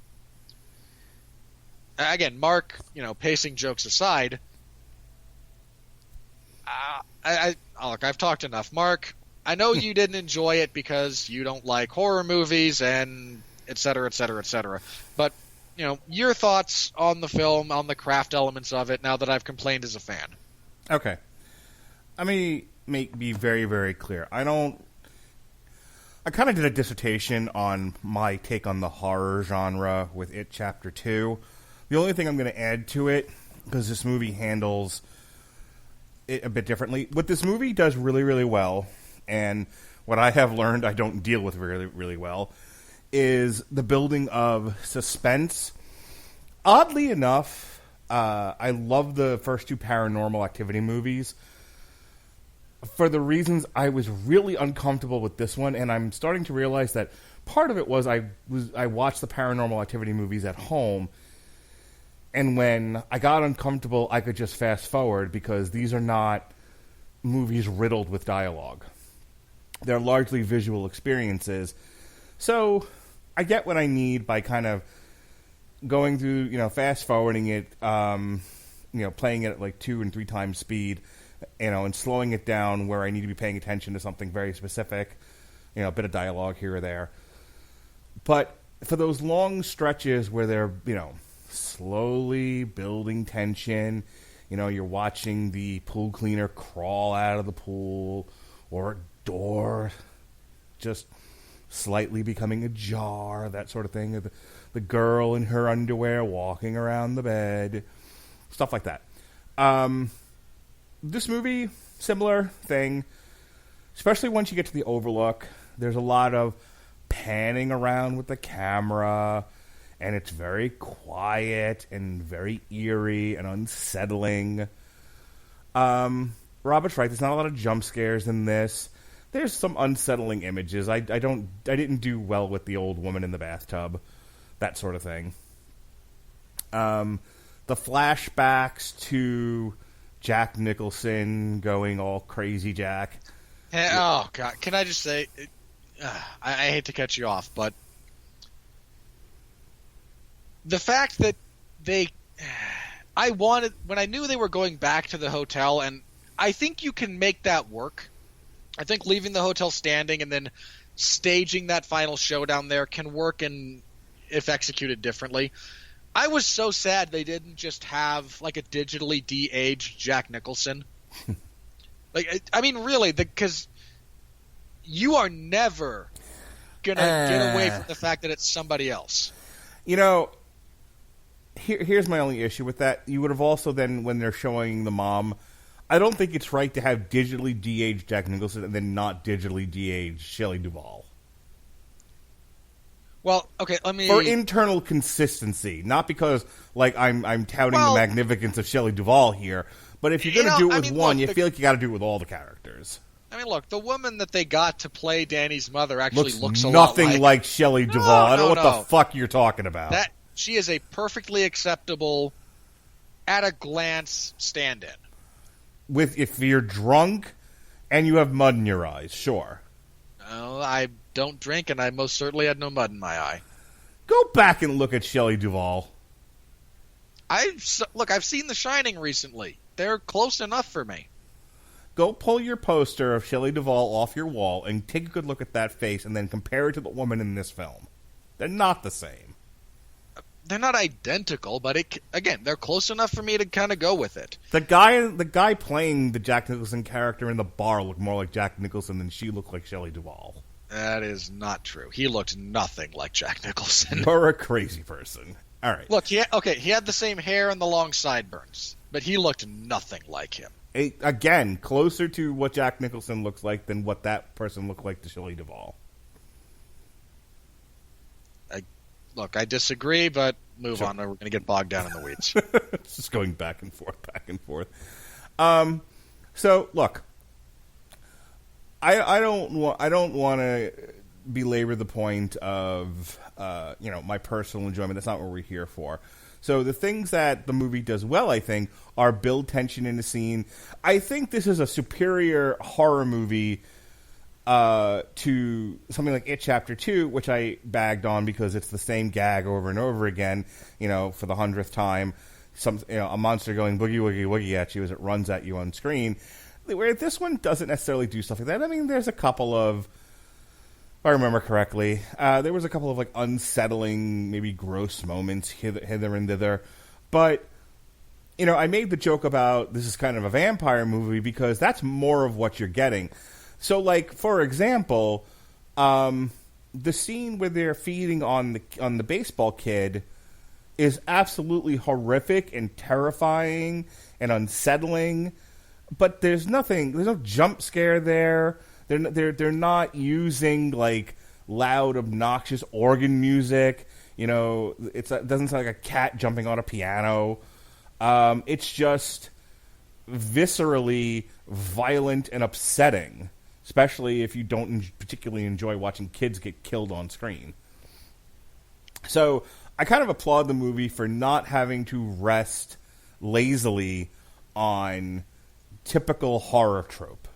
Again, Mark, pacing jokes aside, look, I've talked enough. Mark, I know you didn't enjoy it because you don't like horror movies and et cetera, et cetera, et cetera. But, your thoughts on the film, on the craft elements of it, now that I've complained as a fan. Okay. Let me be very, very clear. I kind of did a dissertation on my take on the horror genre with It Chapter 2. The only thing I'm going to add to it, because this movie handles it a bit differently, what this movie does really, really well, and what I have learned I don't deal with really, really well, is the building of suspense. Oddly enough, I love the first two Paranormal Activity movies. For the reasons I was really uncomfortable with this one, and I'm starting to realize that part of it was I watched the Paranormal Activity movies at home, and when I got uncomfortable, I could just fast forward because these are not movies riddled with dialogue. They're largely visual experiences. So I get what I need by kind of going through, fast forwarding it, playing it at like 2 and 3 times speed, and slowing it down where I need to be paying attention to something very specific, a bit of dialogue here or there. But for those long stretches where they're, slowly building tension, you're watching the pool cleaner crawl out of the pool, or a door just slightly becoming ajar, that sort of thing. The girl in her underwear walking around the bed, stuff like that. This movie, similar thing, especially once you get to the Overlook. There's a lot of panning around with the camera, and it's very quiet and very eerie and unsettling. Robert's right. There's not a lot of jump scares in this. There's some unsettling images. I didn't do well with the old woman in the bathtub, that sort of thing. The flashbacks to Jack Nicholson going all crazy Jack. Oh God! Can I just say, I hate to cut you off, but the fact that when I knew they were going back to the hotel, and I think you can make that work. I think leaving the hotel standing and then staging that final showdown there can work, and if executed differently. I was so sad they didn't just have like a digitally de-aged Jack Nicholson. Really, because you are never gonna get away from the fact that it's somebody else. Here's my only issue with that. You would have also then, when they're showing the mom, I don't think it's right to have digitally de-aged Jack Nicholson and then not digitally de-aged Shelley Duvall. Well, okay, let me... For internal consistency, not because, I'm touting the magnificence of Shelley Duvall here, but if you're going to do it with one, you feel like you got to do it with all the characters. Look, the woman that they got to play Danny's mother actually looks a lot nothing like Shelley Duvall. I don't know what the fuck you're talking about. She is a perfectly acceptable, at-a-glance stand-in. If you're drunk and you have mud in your eyes, sure. No, I don't drink, and I most certainly had no mud in my eye. Go back and look at Shelley Duvall. I've seen The Shining recently. They're close enough for me. Go pull your poster of Shelley Duvall off your wall and take a good look at that face and then compare it to the woman in this film. They're not the same. They're not identical, but they're close enough for me to kind of go with it. The guy playing the Jack Nicholson character in the bar looked more like Jack Nicholson than she looked like Shelley Duvall. That is not true. He looked nothing like Jack Nicholson. You're a crazy person. All right. Look, he had the same hair and the long sideburns, but he looked nothing like him. Again, closer to what Jack Nicholson looks like than what that person looked like to Shelley Duvall. I disagree, but move on. We're going to get bogged down in the weeds. It's just going back and forth, back and forth. So, look, I don't want to belabor the point of my personal enjoyment. That's not what we're here for. So the things that the movie does well, I think, are build tension in the scene. I think this is a superior horror movie to something like It Chapter 2, which I bagged on because it's the same gag over and over again, for the 100th time. A monster going boogie woogie woogie at you as it runs at you on screen. Where this one doesn't necessarily do stuff like that. There's a couple of, if I remember correctly, there was a couple of unsettling, maybe gross moments hither and thither. But, I made the joke about this is kind of a vampire movie because that's more of what you're getting. So, for example, the scene where they're feeding on the baseball kid is absolutely horrific and terrifying and unsettling. But there's no jump scare there. they're not using like loud, obnoxious organ music. You know, it doesn't sound like a cat jumping on a piano. It's just viscerally violent and upsetting, especially if you don't particularly enjoy watching kids get killed on screen. So I kind of applaud the movie for not having to rest lazily on typical horror trope.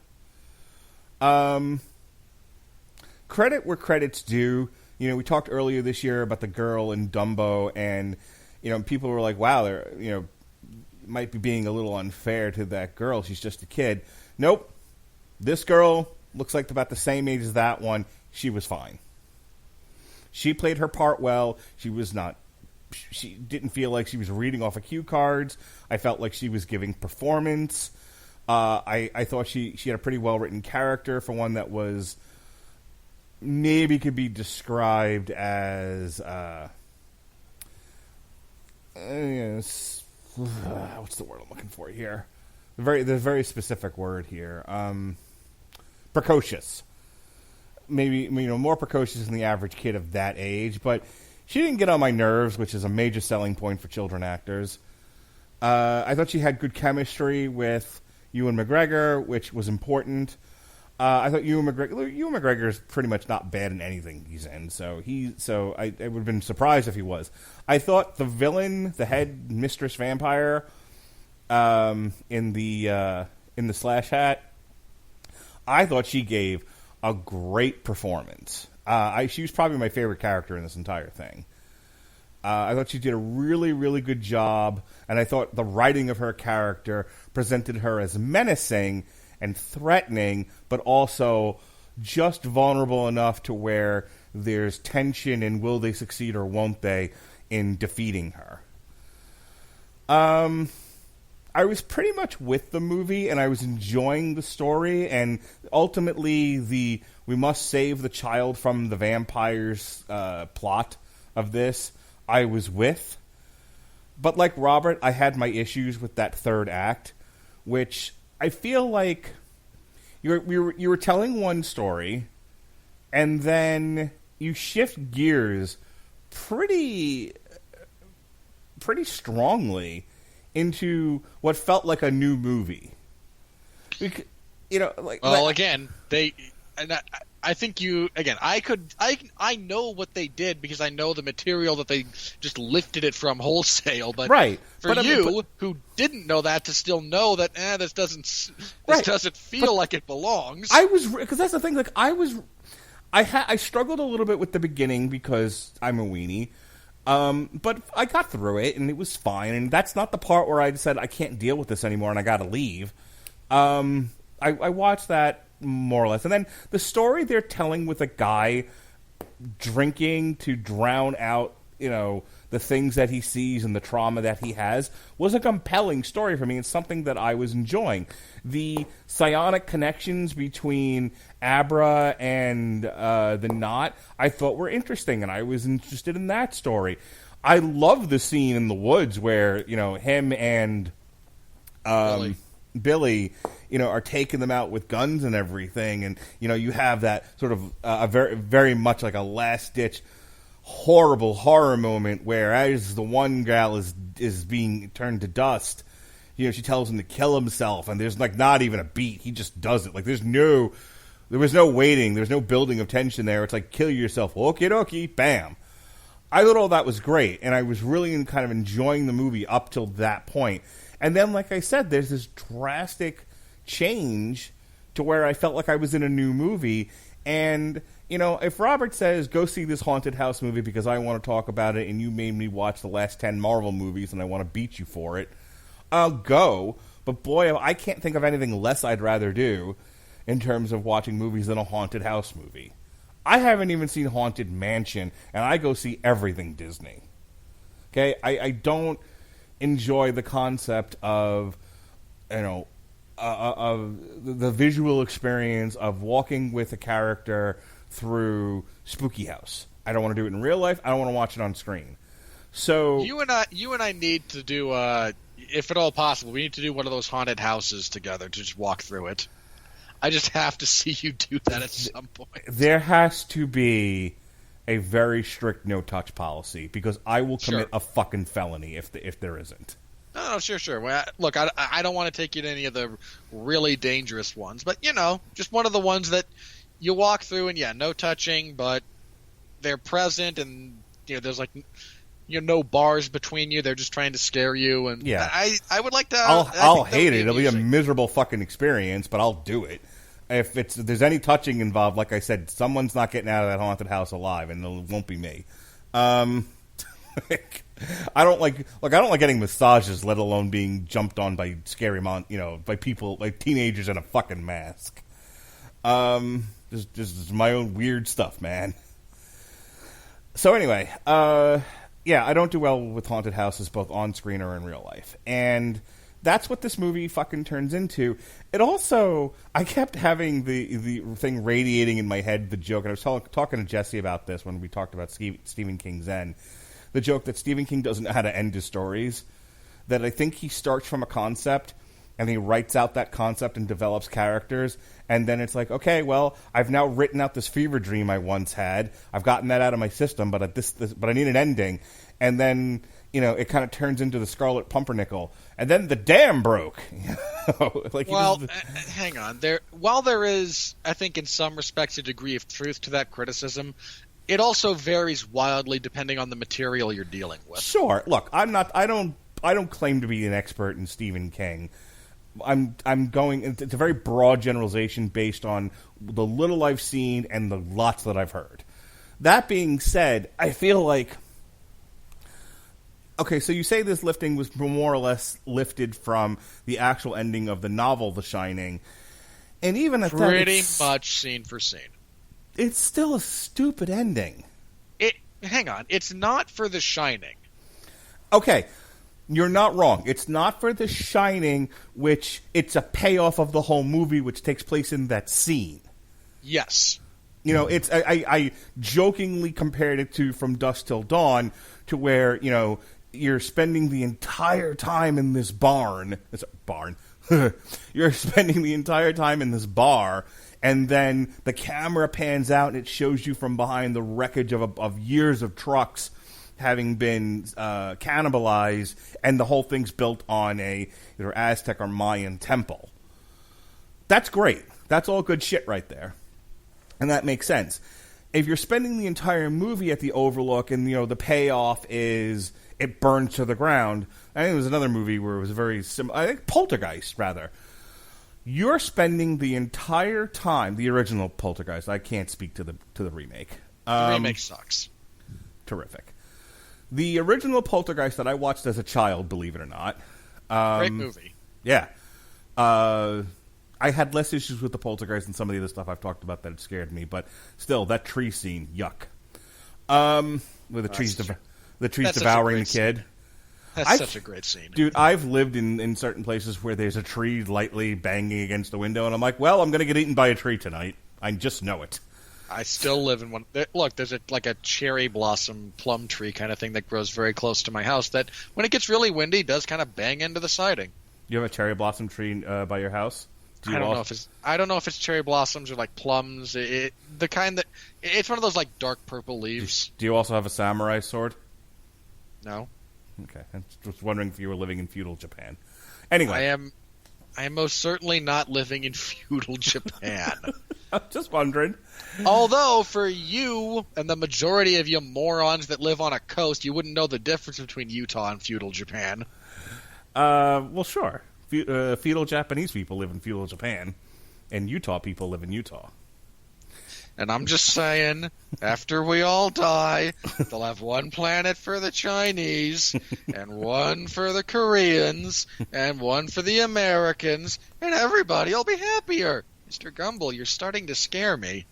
Credit where credit's due. You know, we talked earlier this year about the girl in Dumbo, and you know, people were like, "Wow, they're might be being a little unfair to that girl. She's just a kid." Nope, this girl looks like about the same age as that one. She was fine. She played her part well. She didn't feel like she was reading off of cue cards. I felt like she was giving performance. I thought she had a pretty well-written character for one that was maybe could be described as what's the word I'm looking for here? The very specific word here. Precocious. Maybe more precocious than the average kid of that age, but she didn't get on my nerves, which is a major selling point for children actors. I thought she had good chemistry with Ewan McGregor, which was important. I thought Ewan McGregor is pretty much not bad in anything he's in, so I would have been surprised if he was. I thought the villain, the head mistress vampire, in the Slash Hat, I thought she gave a great performance. She was probably my favorite character in this entire thing. I thought she did a really, really good job, and I thought the writing of her character presented her as menacing and threatening, but also just vulnerable enough to where there's tension in will they succeed or won't they in defeating her. I was pretty much with the movie, and I was enjoying the story, and ultimately we must save the child from the vampires plot of this, I was with. But like Robert, I had my issues with that third act, which I feel like you were telling one story, and then you shift gears pretty strongly into what felt like a new movie. Again, I think I know what they did because I know the material that they just lifted it from wholesale. But right. Who didn't know that to still know that this doesn't feel like it belongs. Because that's the thing. Like I struggled a little bit with the beginning because I'm a weenie. But I got through it, and it was fine. And that's not the part where I said I can't deal with this anymore, and I got to leave. I watched that more or less, and then the story they're telling with a guy drinking to drown out, the things that he sees and the trauma that he has was a compelling story for me. It's something that I was enjoying. The psionic connections between Abra and the Knot I thought were interesting, and I was interested in that story. I love the scene in the woods where, him and Billy, are taking them out with guns and everything, and you have that sort of a very, very much like a last-ditch horrible horror moment where as the one gal is being turned to dust, she tells him to kill himself, and there's like not even a beat. He just does it. Like there was no waiting. There's no building of tension there. It's like kill yourself. Okie dokie, bam. I thought all that was great, and I was really kind of enjoying the movie up till that point. And then, like I said, there's this drastic change to where I felt like I was in a new movie. And, if Robert says, go see this haunted house movie because I want to talk about it and you made me watch the last 10 Marvel movies and I want to beat you for it, I'll go. But boy, I can't think of anything less I'd rather do in terms of watching movies than a haunted house movie. I haven't even seen Haunted Mansion, and I go see everything Disney. Okay? I don't enjoy the concept of, of the visual experience of walking with a character through Spooky House. I don't want to do it in real life. I don't want to watch it on screen. So you and I need to do, if at all possible, we need to do one of those haunted houses together to just walk through it. I just have to see you do that at some point. There has to be a very strict no-touch policy, because I will commit a fucking felony if there isn't. Oh, sure. Well, look, I don't want to take you to any of the really dangerous ones, but, just one of the ones that you walk through and, no touching, but they're present and, there's no bars between you. They're just trying to scare you. And I would like to. I'll hate it. It'll be a miserable fucking experience, but I'll do it. If there's any touching involved, like I said, someone's not getting out of that haunted house alive, and it won't be me. I don't like getting massages, let alone being jumped on by scary by people, like teenagers in a fucking mask. Just my own weird stuff, man. So anyway, I don't do well with haunted houses, both on screen or in real life, and that's what this movie fucking turns into. It also, I kept having the thing radiating in my head, the joke, and I was talking to Jesse about this when we talked about Stephen King's Zen. The joke that Stephen King doesn't know how to end his stories, that I think he starts from a concept and he writes out that concept and develops characters, and then it's like, okay, well, I've now written out this fever dream I once had. I've gotten that out of my system, but I need an ending. And then, it kind of turns into the Scarlet Pumpernickel. And then the dam broke. Hang on. While there is, I think, in some respects, a degree of truth to that criticism, it also varies wildly depending on the material you're dealing with. Sure. Look, I don't claim to be an expert in Stephen King. It's a very broad generalization based on the little I've seen and the lots that I've heard. That being said, I feel like, okay, so you say this lifting was more or less lifted from the actual ending of the novel The Shining, and even at pretty much scene for scene. It's still a stupid ending. Hang on, it's not for The Shining. Okay, you're not wrong. It's not for The Shining, which it's a payoff of the whole movie, which takes place in that scene. Yes. It's I jokingly compared it to From Dusk Till Dawn, to where, you're spending the entire time in this barn. It's a barn. You're spending the entire time in this bar, and then the camera pans out and it shows you from behind the wreckage of years of trucks having been cannibalized, and the whole thing's built on either Aztec or Mayan temple. That's great. That's all good shit right there. And that makes sense. If you're spending the entire movie at the Overlook and, the payoff is it burns to the ground. I think there was another movie where it was very similar. I think Poltergeist, rather. You're spending the entire time, the original Poltergeist. I can't speak to the remake. The remake sucks. Terrific. The original Poltergeist that I watched as a child, believe it or not. Great movie. Yeah. I had less issues with the Poltergeist than some of the other stuff I've talked about that scared me, but still, that tree scene, yuck. With the trees devouring the kid. That's such a great scene. Dude, I've lived in certain places where there's a tree lightly banging against the window, and I'm like, well, I'm going to get eaten by a tree tonight. I just know it. I still live in one. Look, there's a cherry blossom plum tree kind of thing that grows very close to my house that, when it gets really windy, does kind of bang into the siding. You have a cherry blossom tree by your house? I don't know if it's cherry blossoms or like plums. The kind that it's one of those like dark purple leaves. Do you also have a samurai sword? No. Okay, I was wondering if you were living in feudal Japan. Anyway, I am most certainly not living in feudal Japan. Just wondering. Although, for you and the majority of you morons that live on a coast, you wouldn't know the difference between Utah and feudal Japan. Well, sure. Feudal Japanese people live in feudal Japan, and Utah people live in Utah. And I'm just saying, after we all die, they'll have one planet for the Chinese, and one for the Koreans, and one for the Americans, and everybody will be happier. Mr. Gumble, you're starting to scare me.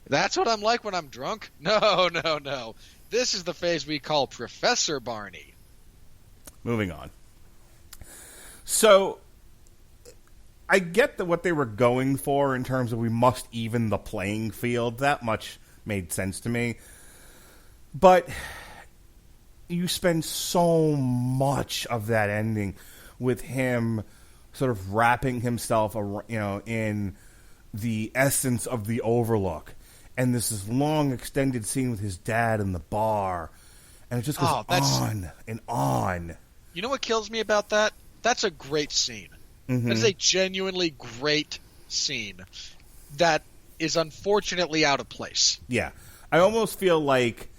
That's what I'm like when I'm drunk? No. This is the phase we call Professor Barney. Moving on. So, I get what they were going for in terms of we must even the playing field. That much made sense to me. But you spend so much of that ending with him sort of wrapping himself, in the essence of the Overlook, and this long extended scene with his dad in the bar, and it just goes on and on. You know what kills me about that? That's a great scene. Mm-hmm. That is a genuinely great scene that is unfortunately out of place. Yeah. I almost feel like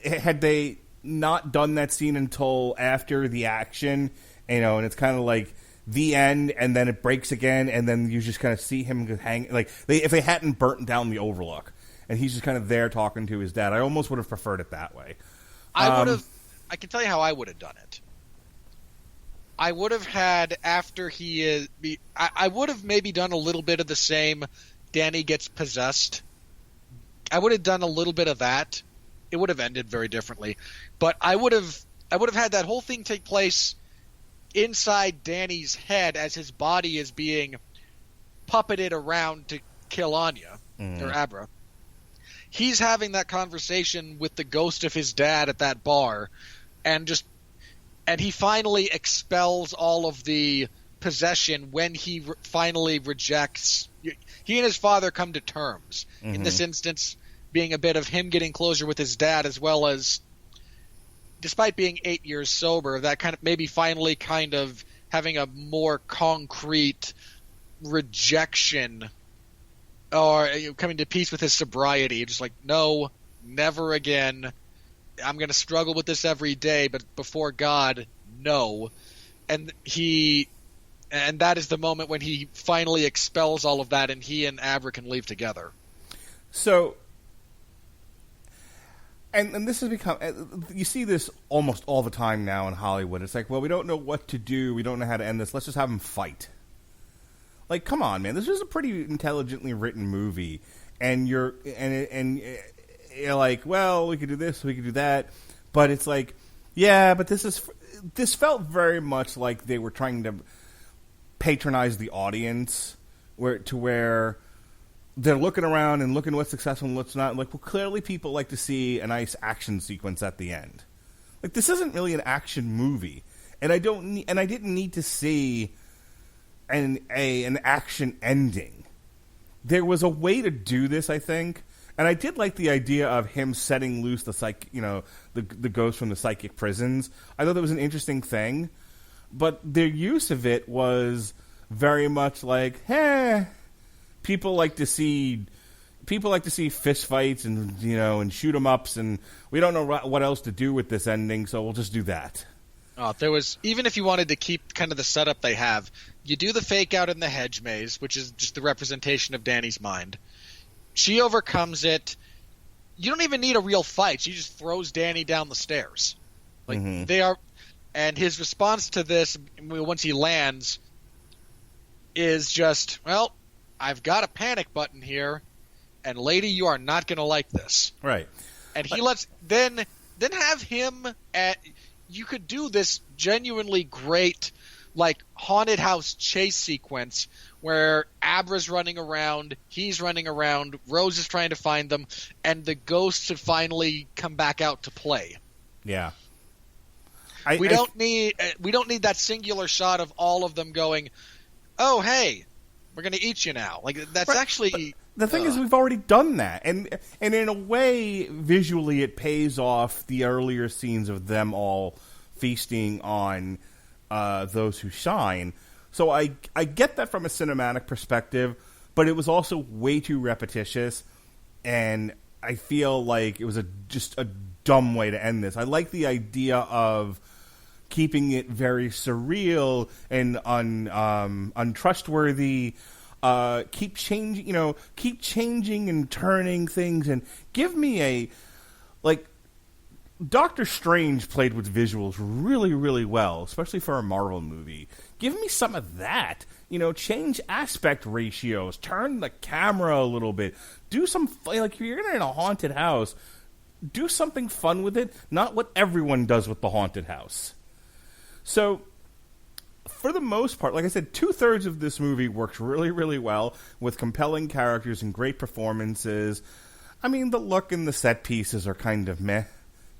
had they not done that scene until after the action, and it's kind of like the end, and then it breaks again, and then you just kind of see him hang. Like if they hadn't burnt down the Overlook, and he's just kind of there talking to his dad, I almost would have preferred it that way. I would have. I can tell you how I would have done it. I would have had after he is. I would have maybe done a little bit of the same. Danny gets possessed. I would have done a little bit of that. It would have ended very differently, but I would have had that whole thing take place inside Danny's head as his body is being puppeted around to kill Anya or Abra. He's having that conversation with the ghost of his dad at that bar, and he finally expels all of the possession when he finally rejects. He and his father come to terms. In this instance, being a bit of him getting closure with his dad, as well as, despite being 8 years sober, that kind of maybe finally kind of having a more concrete rejection or coming to peace with his sobriety. Just like, no, never again. I'm going to struggle with this every day, but before God, no. And that is the moment when he finally expels all of that, and he and Abra can leave together. So, and this has become, you see this almost all the time now in Hollywood. It's like, well, we don't know what to do. We don't know how to end this. Let's just have them fight. Like, come on, man. This is a pretty intelligently written movie. And you're like, well, we could do this, we could do that. But it's like, yeah, but this felt very much like they were trying to patronize the audience where they're looking around and looking what's successful and what's not. Like, well, clearly people like to see a nice action sequence at the end. Like, this isn't really an action movie, and I didn't need to see an action ending. There was a way to do this, I think, and I did like the idea of him setting loose the ghost from the psychic prisons. I thought that was an interesting thing, but their use of it was very much like, people like to see fist fights and shoot 'em ups, and we don't know what else to do with this ending, so we'll just do that. There was, even if you wanted to keep kind of the setup they have, you do the fake out in the hedge maze, which is just the representation of Danny's mind. She overcomes it. You don't even need a real fight. She just throws Danny down the stairs. They are, and his response to this, once he lands, is just, well, I've got a panic button here, and lady, you are not going to like this. Right. And he lets, then have him you could do this genuinely great, like, haunted house chase sequence where Abra's running around, he's running around, Rose is trying to find them, and the ghosts have finally come back out to play. Yeah. We don't need that singular shot of all of them going, oh, hey, we're going to eat you now. Like, that's right. Actually... The thing is, we've already done that. And in a way, visually, it pays off the earlier scenes of them all feasting on those who shine. So I get that from a cinematic perspective, but it was also way too repetitious, and I feel like it was just a dumb way to end this. I like the idea of keeping it very surreal and untrustworthy. Keep changing and turning things, and give me Doctor Strange played with visuals really, really well, especially for a Marvel movie. Give me some of that. Change aspect ratios, turn the camera a little bit, do some if you're in a haunted house, do something fun with it, not what everyone does with the haunted house. So, for the most part, like I said, 2/3 of this movie works really, really well with compelling characters and great performances. I mean, the look and the set pieces are kind of meh.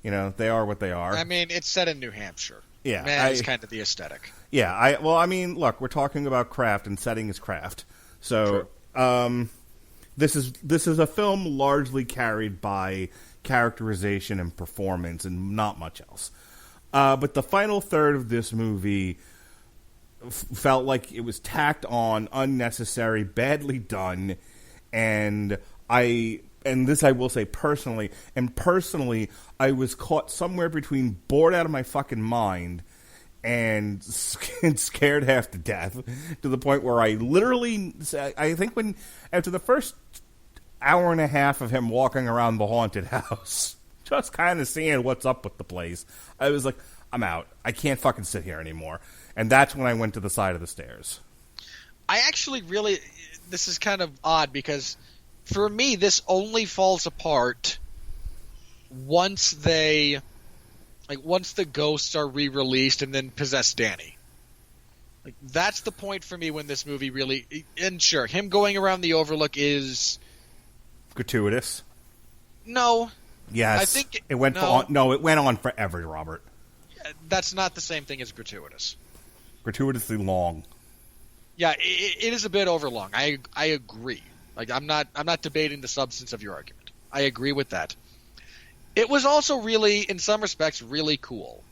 They are what they are. I mean, it's set in New Hampshire. Yeah. Meh is kind of the aesthetic. Yeah. Look, we're talking about craft, and setting is craft. So, This is a film largely carried by characterization and performance and not much else. But the final third of this movie felt like it was tacked on, unnecessary, badly done, and this I will say personally, I was caught somewhere between bored out of my fucking mind and scared half to death, to the point where I literally, I think after the first hour and a half of him walking around the haunted house, just kind of seeing what's up with the place, I was like, I'm out. I can't fucking sit here anymore. And that's when I went to the side of the stairs. I actually really, this is kind of odd because for me, this only falls apart once the ghosts are re-released and then possess Danny. Like, that's the point for me when this movie really, and sure, him going around the Overlook is gratuitous. No. Yes. I think it went on. No, it went on forever, Robert. That's not the same thing as gratuitous. Gratuitously long. Yeah, it is a bit overlong. I agree. Like, I'm not debating the substance of your argument. I agree with that. It was also really, in some respects, really cool.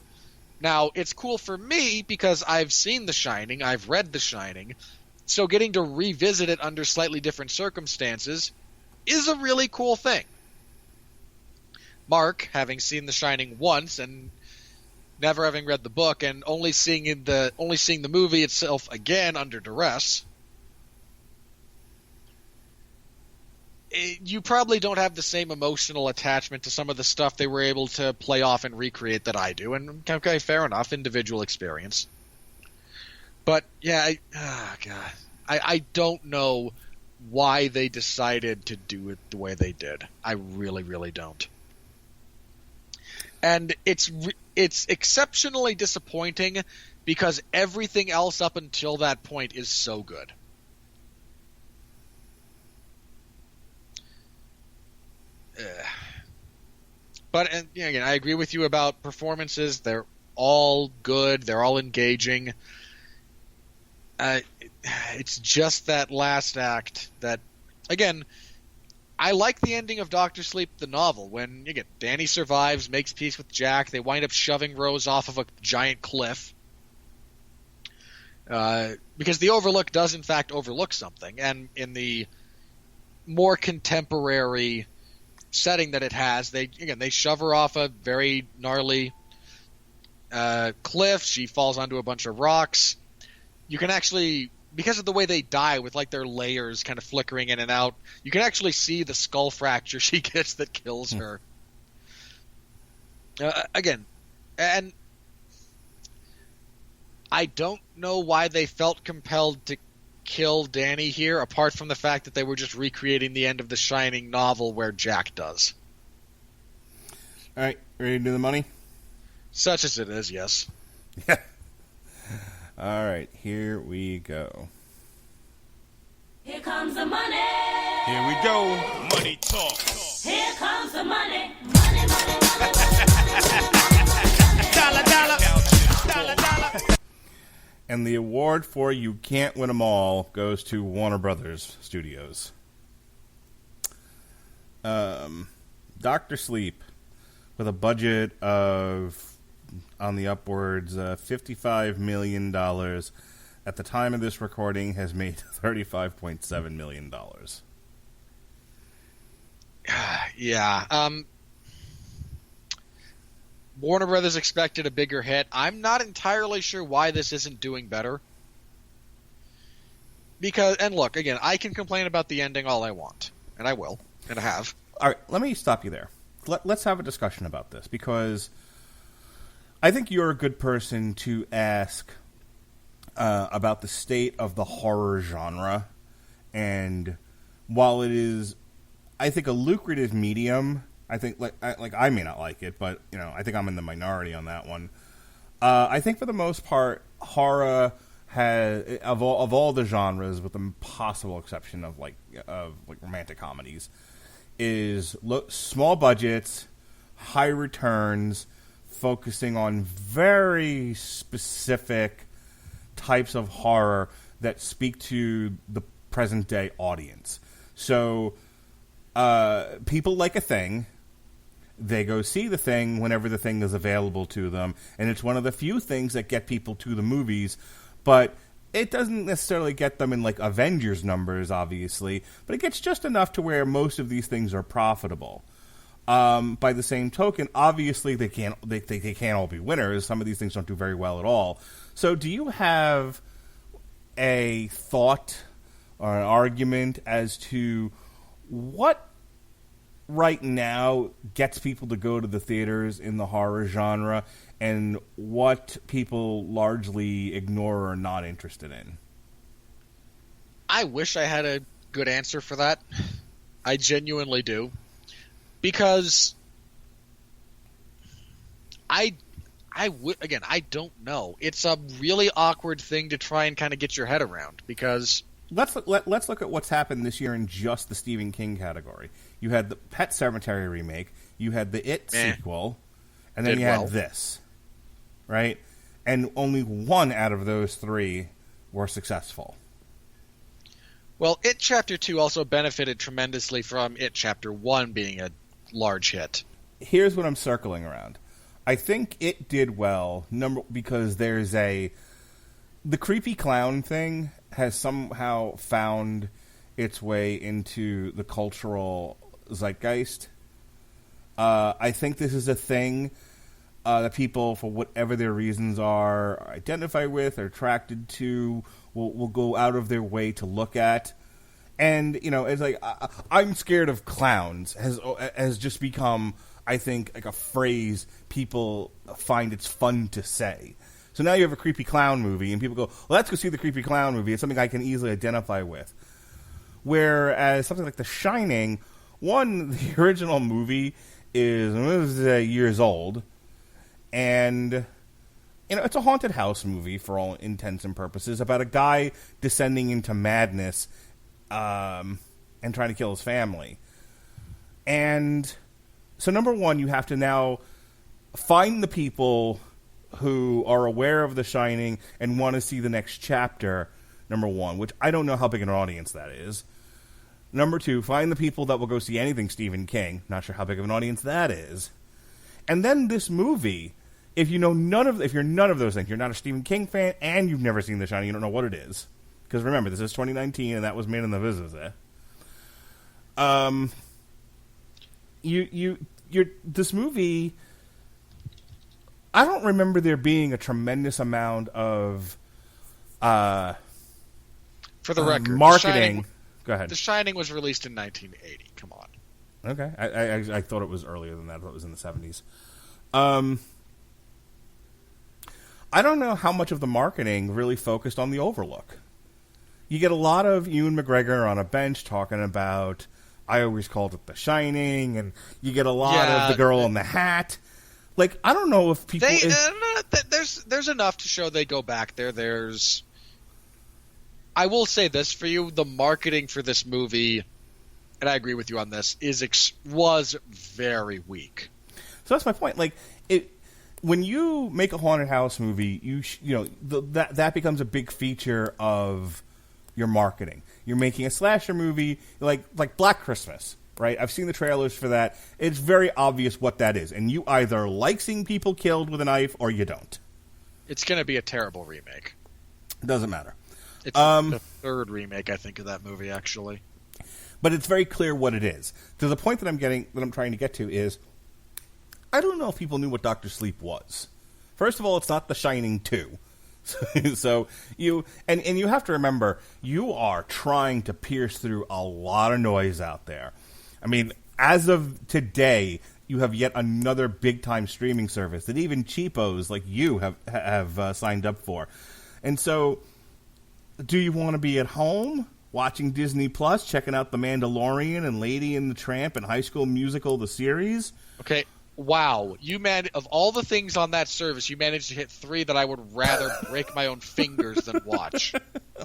Now, it's cool for me because I've seen The Shining, I've read The Shining, so getting to revisit it under slightly different circumstances is a really cool thing. Mark, having seen The Shining once and never having read the book and only seeing the movie itself again under duress, you probably don't have the same emotional attachment to some of the stuff they were able to play off and recreate that I do. And okay, fair enough, individual experience. But yeah, I don't know why they decided to do it the way they did. I really, really don't. And it's exceptionally disappointing because everything else up until that point is so good. But again, I agree with you about performances. They're all good. They're all engaging. It's just that last act that, again, I like the ending of Dr. Sleep, the novel, when, again, Danny survives, makes peace with Jack. They wind up shoving Rose off of a giant cliff. Because the Overlook does, in fact, overlook something. And in the more contemporary setting that it has, they shove her off a very gnarly cliff. She falls onto a bunch of rocks. You can actually, because of the way they die with like their layers kind of flickering in and out, you can actually see the skull fracture she gets that kills her. Again, and I don't know why they felt compelled to kill Danny here, apart from the fact that they were just recreating the end of the Shining novel where Jack does. All right, ready to do the money? Such as it is, yes. Yeah. All right, here we go. Here comes the money. Here we go. Money talk. Here comes the money. Money, money, money. Dollar, dollar. Dollar, dollar. And the award for You Can't Win 'Em All goes to Warner Brothers Studios. Dr. Sleep, with a budget of, on the upwards, $55 million, at the time of this recording has made $35.7 million. Yeah. Warner Brothers expected a bigger hit. I'm not entirely sure why this isn't doing better. Because, and look, again, I can complain about the ending all I want. And I will. And I have. All right, let me stop you there. Let's have a discussion about this, because I think you're a good person to ask about the state of the horror genre. And while it is, I think, a lucrative medium, I think, I may not like it, but, I think I'm in the minority on that one. I think for the most part, horror has, of all the genres, with the possible exception of romantic comedies, is small budgets, high returns, focusing on very specific types of horror that speak to the present day audience. So people like a thing. They go see the thing whenever the thing is available to them, and it's one of the few things that get people to the movies, but it doesn't necessarily get them in like Avengers numbers, obviously, but it gets just enough to where most of these things are profitable. By the same token, obviously they can't all be winners. Some of these things don't do very well at all. So do you have a thought or an argument as to what right now gets people to go to the theaters in the horror genre, and what people largely ignore or are not interested in? I wish I had a good answer for that. I genuinely do. Because I don't know. It's a really awkward thing to try and kind of get your head around, because let's look at what's happened this year in just the Stephen King category. You had the Pet Sematary remake, you had the It sequel, and then you had this, right? And only one out of those three were successful. Well, It Chapter 2 also benefited tremendously from It Chapter 1 being a large hit. Here's what I'm circling around. I think it did well, because there's the creepy clown thing has somehow found its way into the cultural zeitgeist. I think this is a thing that people, for whatever their reasons are, identify with, are attracted to, will go out of their way to look at. And, it's like, I'm scared of clowns has just become, I think, like a phrase people find it's fun to say. So now you have a creepy clown movie, and people go, well, let's go see the creepy clown movie. It's something I can easily identify with. Whereas something like The Shining, the original movie is years old, and it's a haunted house movie for all intents and purposes about a guy descending into madness and trying to kill his family. And so number one, you have to now find the people who are aware of The Shining and want to see the next chapter, number one, which I don't know how big an audience that is. Number two, find the people that will go see anything Stephen King. Not sure how big of an audience that is. And then this movie, if you're none of those things, you're not a Stephen King fan and you've never seen The Shining, you don't know what it is. Because remember, this is 2019 and that was made in the Viziza. This movie, I don't remember there being a tremendous amount of for the record, marketing. Go ahead. The Shining was released in 1980. Come on. Okay, I thought it was earlier than that. I thought it was in the 70s. I don't know how much of the marketing really focused on the Overlook. You get a lot of Ewan McGregor on a bench talking about, I always called it The Shining, and you get a lot of the girl in the hat. Like, I don't know if people... There's enough to show they go back there. I will say this for you, the marketing for this movie, and I agree with you on this, was very weak. So that's my point. Like, when you make a haunted house movie, that becomes a big feature of your marketing. You're making a slasher movie like Black Christmas, right? I've seen the trailers for that. It's very obvious what that is, and you either like seeing people killed with a knife or you don't. It's going to be a terrible remake. It doesn't matter. It's the third remake, I think, of that movie, actually. But it's very clear what it is. To the point that I'm trying to get to is, I don't know if people knew what Dr. Sleep was. First of all, it's not The Shining 2. So you have to remember, you are trying to pierce through a lot of noise out there. I mean, as of today, you have yet another big-time streaming service that even cheapos like you have signed up for. And so, do you want to be at home watching Disney Plus, checking out The Mandalorian and Lady and the Tramp and High School Musical, the series? Okay, wow. Of all the things on that service, you managed to hit 3 that I would rather break my own fingers than watch.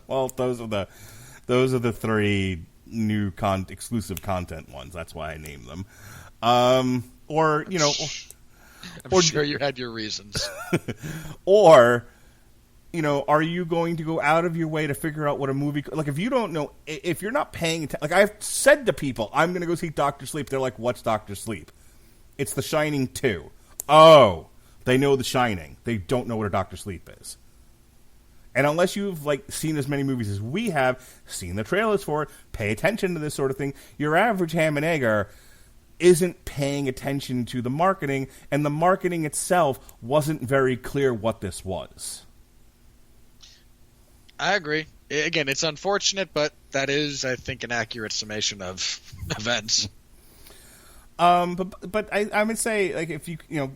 Well, those are the 3 new exclusive content ones. That's why I named them. I'm sure you had your reasons. Or are you going to go out of your way to figure out what a movie... Like, if you don't know... If you're not paying attention... Like, I've said to people, I'm going to go see Dr. Sleep. They're like, what's Dr. Sleep? It's The Shining 2. Oh, they know The Shining. They don't know what a Dr. Sleep is. And unless you've, seen as many movies as we have, seen the trailers for it, pay attention to this sort of thing, your average ham and egger isn't paying attention to the marketing, and the marketing itself wasn't very clear what this was. I agree. Again, it's unfortunate, but that is, I think, an accurate summation of events. But I would say, if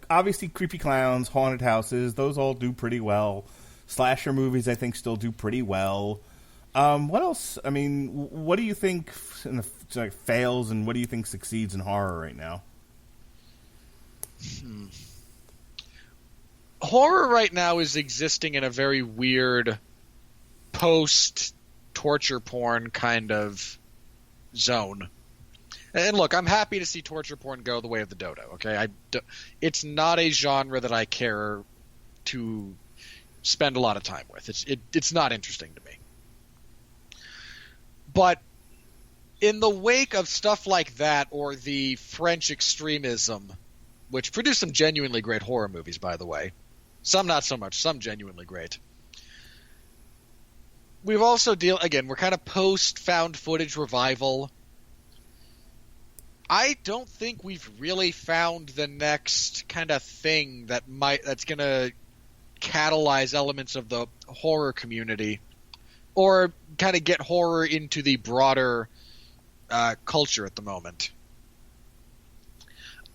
obviously creepy clowns, haunted houses, those all do pretty well. Slasher movies, I think, still do pretty well. What else? I mean, what do you think fails, and what do you think succeeds in horror right now? Horror right now is existing in a very weird post-torture porn kind of zone. And look, I'm happy to see torture porn go the way of the dodo, okay? It's not a genre that I care to spend a lot of time with. It's not interesting to me. But in the wake of stuff like that, or the French extremism, which produced some genuinely great horror movies, by the way, some not so much, some genuinely great, we've also we're kind of post-found footage revival. I don't think we've really found the next kind of thing that's going to catalyze elements of the horror community, or kind of get horror into the broader culture at the moment.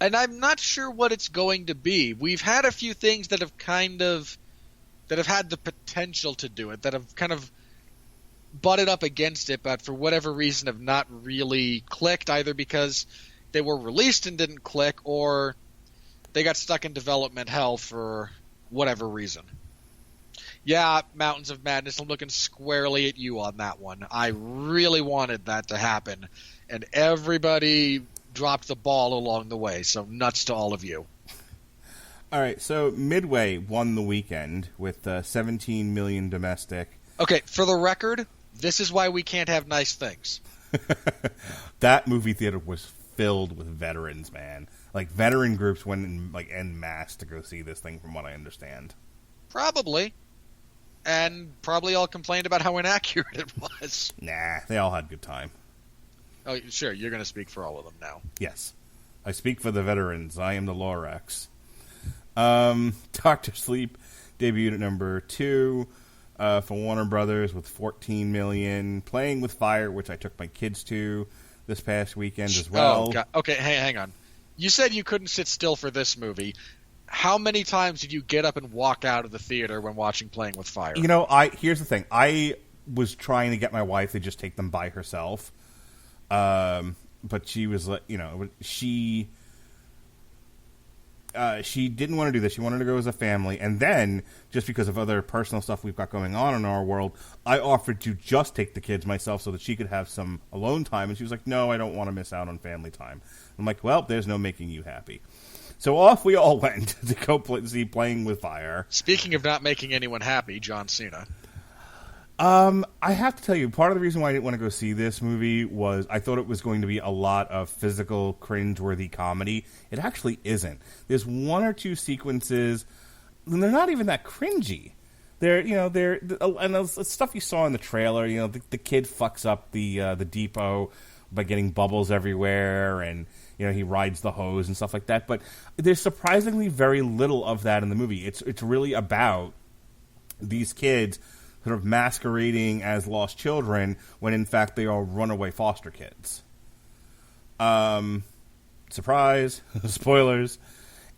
And I'm not sure what it's going to be. We've had a few things that have had the potential to do it, that have kind of butted up against it, but for whatever reason have not really clicked, either because they were released and didn't click, or they got stuck in development hell for whatever reason. Yeah, Mountains of Madness, I'm looking squarely at you on that one. I really wanted that to happen, and everybody dropped the ball along the way, so nuts to all of you. All right, so Midway won the weekend with 17 million domestic. Okay, for the record, this is why we can't have nice things. That movie theater was filled with veterans, man. Veteran groups went in, en masse to go see this thing, from what I understand. Probably. And probably all complained about how inaccurate it was. Nah, they all had a good time. Oh, sure, you're going to speak for all of them now. Yes. I speak for the veterans. I am the Lorax. Dr. Sleep debuted at number 2 for Warner Brothers with 14 million. Playing with Fire, which I took my kids to this past weekend as well. Oh, God. Okay, hang on. You said you couldn't sit still for this movie. How many times did you get up and walk out of the theater when watching Playing with Fire? Here's the thing. I was trying to get my wife to just take them by herself. But she was she didn't want to do this. She wanted to go as a family. And then, just because of other personal stuff we've got going on in our world, I offered to just take the kids myself so that she could have some alone time. And she was like, no, I don't want to miss out on family time. I'm like, well, there's no making you happy. So off we all went to go see Playing with Fire. Speaking of not making anyone happy, John Cena. I have to tell you, part of the reason why I didn't want to go see this movie was I thought it was going to be a lot of physical, cringe-worthy comedy. It actually isn't. There's one or two sequences, and they're not even that cringy. They're and it's stuff you saw in the trailer. The kid fucks up the depot by getting bubbles everywhere, and he rides the hose and stuff like that. But there's surprisingly very little of that in the movie. It's really about these kids sort of masquerading as lost children when in fact they are runaway foster kids. Surprise, spoilers,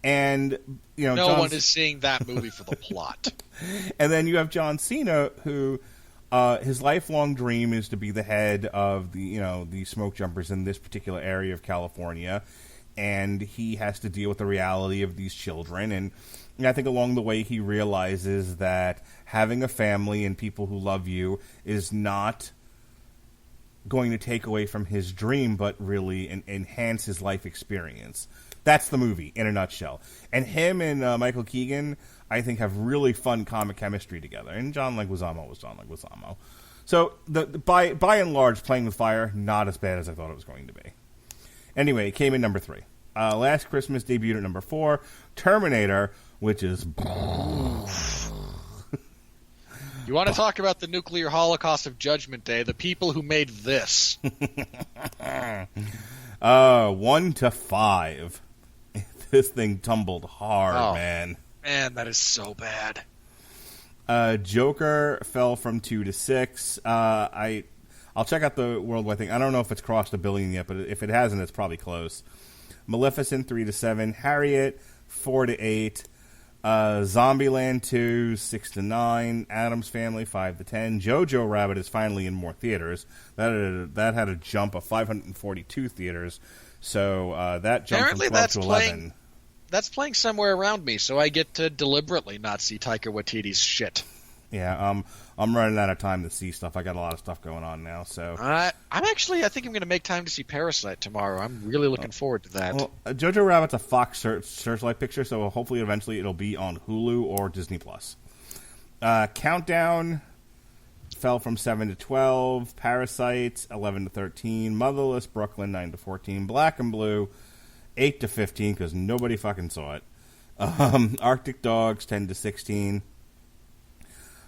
and no one is seeing that movie for the plot. And then you have John Cena, who his lifelong dream is to be the head of the smoke jumpers in this particular area of California, and he has to deal with the reality of these children. And I think along the way he realizes that having a family and people who love you is not going to take away from his dream, but really enhance his life experience. That's the movie in a nutshell. And him and Michael Keegan, I think, have really fun comic chemistry together. And John Leguizamo was John Leguizamo. So by and large, Playing with Fire, not as bad as I thought it was going to be. Anyway, it came in number 3. Last Christmas debuted at number 4. Terminator, which is... You want to talk about the nuclear holocaust of Judgment Day, the people who made this. 1 to 5. This thing tumbled hard, man. Man, that is so bad. Joker fell from 2 to 6. I'll check out the worldwide thing. I don't know if it's crossed $1 billion yet, but if it hasn't, it's probably close. Maleficent 3 to 7. Harriet 4 to 8. Zombieland 2 6 to 9. Addams Family 5 to 10. Jojo Rabbit is finally in more theaters. That had a jump of 542 theaters. So that jumped Apparently from 12 to 11. That's playing somewhere around me, so I get to deliberately not see Taika Waititi's shit. Yeah, I'm running out of time to see stuff. I got a lot of stuff going on now. So I think I'm going to make time to see Parasite tomorrow. I'm really looking forward to that. Well, Jojo Rabbit's a Fox Searchlight picture, so hopefully eventually it'll be on Hulu or Disney Plus. Countdown fell from 7 to 12. Parasite 11 to 13. Motherless Brooklyn 9 to 14. Black and Blue 8 to 15 because nobody fucking saw it. Arctic Dogs 10 to 16.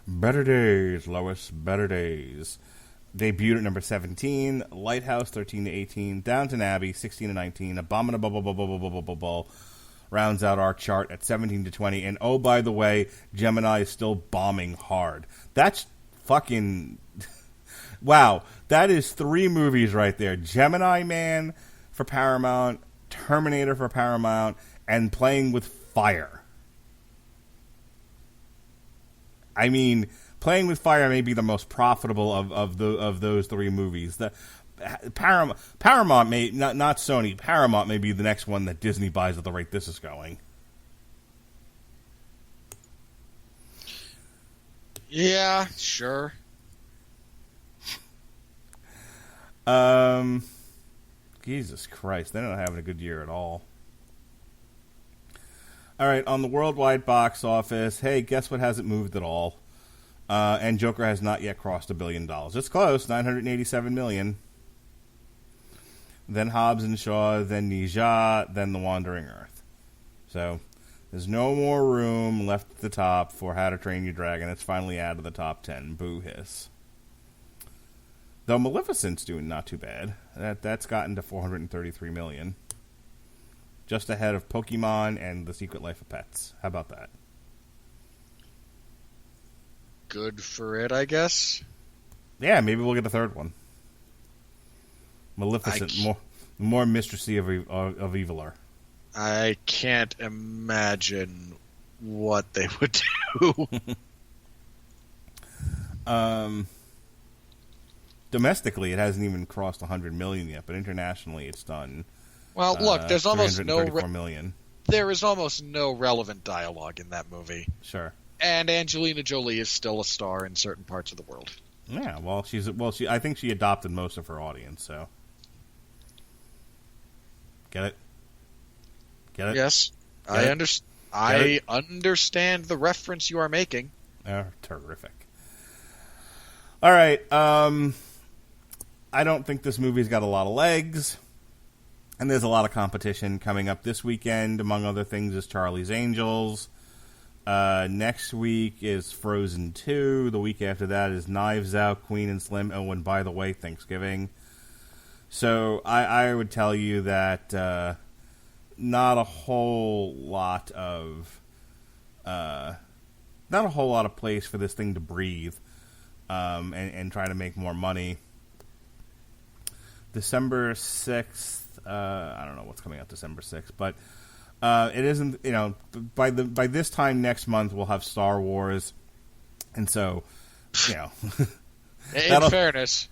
Better Days, Lois, Better Days. Debuted at number 17. Lighthouse 13 to 18. Downton Abbey 16 to 19. Abominable rounds out our chart at 17 to 20. And oh, by the way, Gemini is still bombing hard. That's fucking wow. That is 3 movies right there. Gemini Man for Paramount, Terminator for Paramount, and Playing with Fire. I mean, Playing with Fire may be the most profitable of those 3 movies. The Paramount may not Sony. Paramount may be the next one that Disney buys at the rate this is going. Yeah, sure. Jesus Christ, they're not having a good year at all. All right, on the worldwide box office, hey, guess what hasn't moved at all? And Joker has not yet crossed $1 billion. It's close, $987 million. Then Hobbs and Shaw, then Nija, then The Wandering Earth. So there's no more room left at the top for How to Train Your Dragon. It's finally out of the top 10. Boo hiss. Though Maleficent's doing not too bad. That's gotten to $433 million. Just ahead of Pokemon and The Secret Life of Pets. How about that? Good for it, I guess. Yeah, maybe we'll get a third one. Maleficent, more mistressy of eviler. I can't imagine what they would do. Domestically, it hasn't even crossed 100 million yet, but internationally, it's done. Well, look, there's almost million. There is almost no relevant dialogue in that movie. Sure. And Angelina Jolie is still a star in certain parts of the world. Yeah, well, I think she adopted most of her audience, so. Get it? Get it? Yes. I understand the reference you are making. Oh, terrific. All right, I don't think this movie's got a lot of legs. And there's a lot of competition coming up this weekend. Among other things is Charlie's Angels. Next week is Frozen 2. The week after that is Knives Out, Queen and Slim. Oh, and by the way, Thanksgiving. So I would tell you that not a whole lot of place for this thing to breathe and try to make more money. December 6th. I don't know what's coming out December 6th, but it isn't. By this time next month we'll have Star Wars, and so in fairness,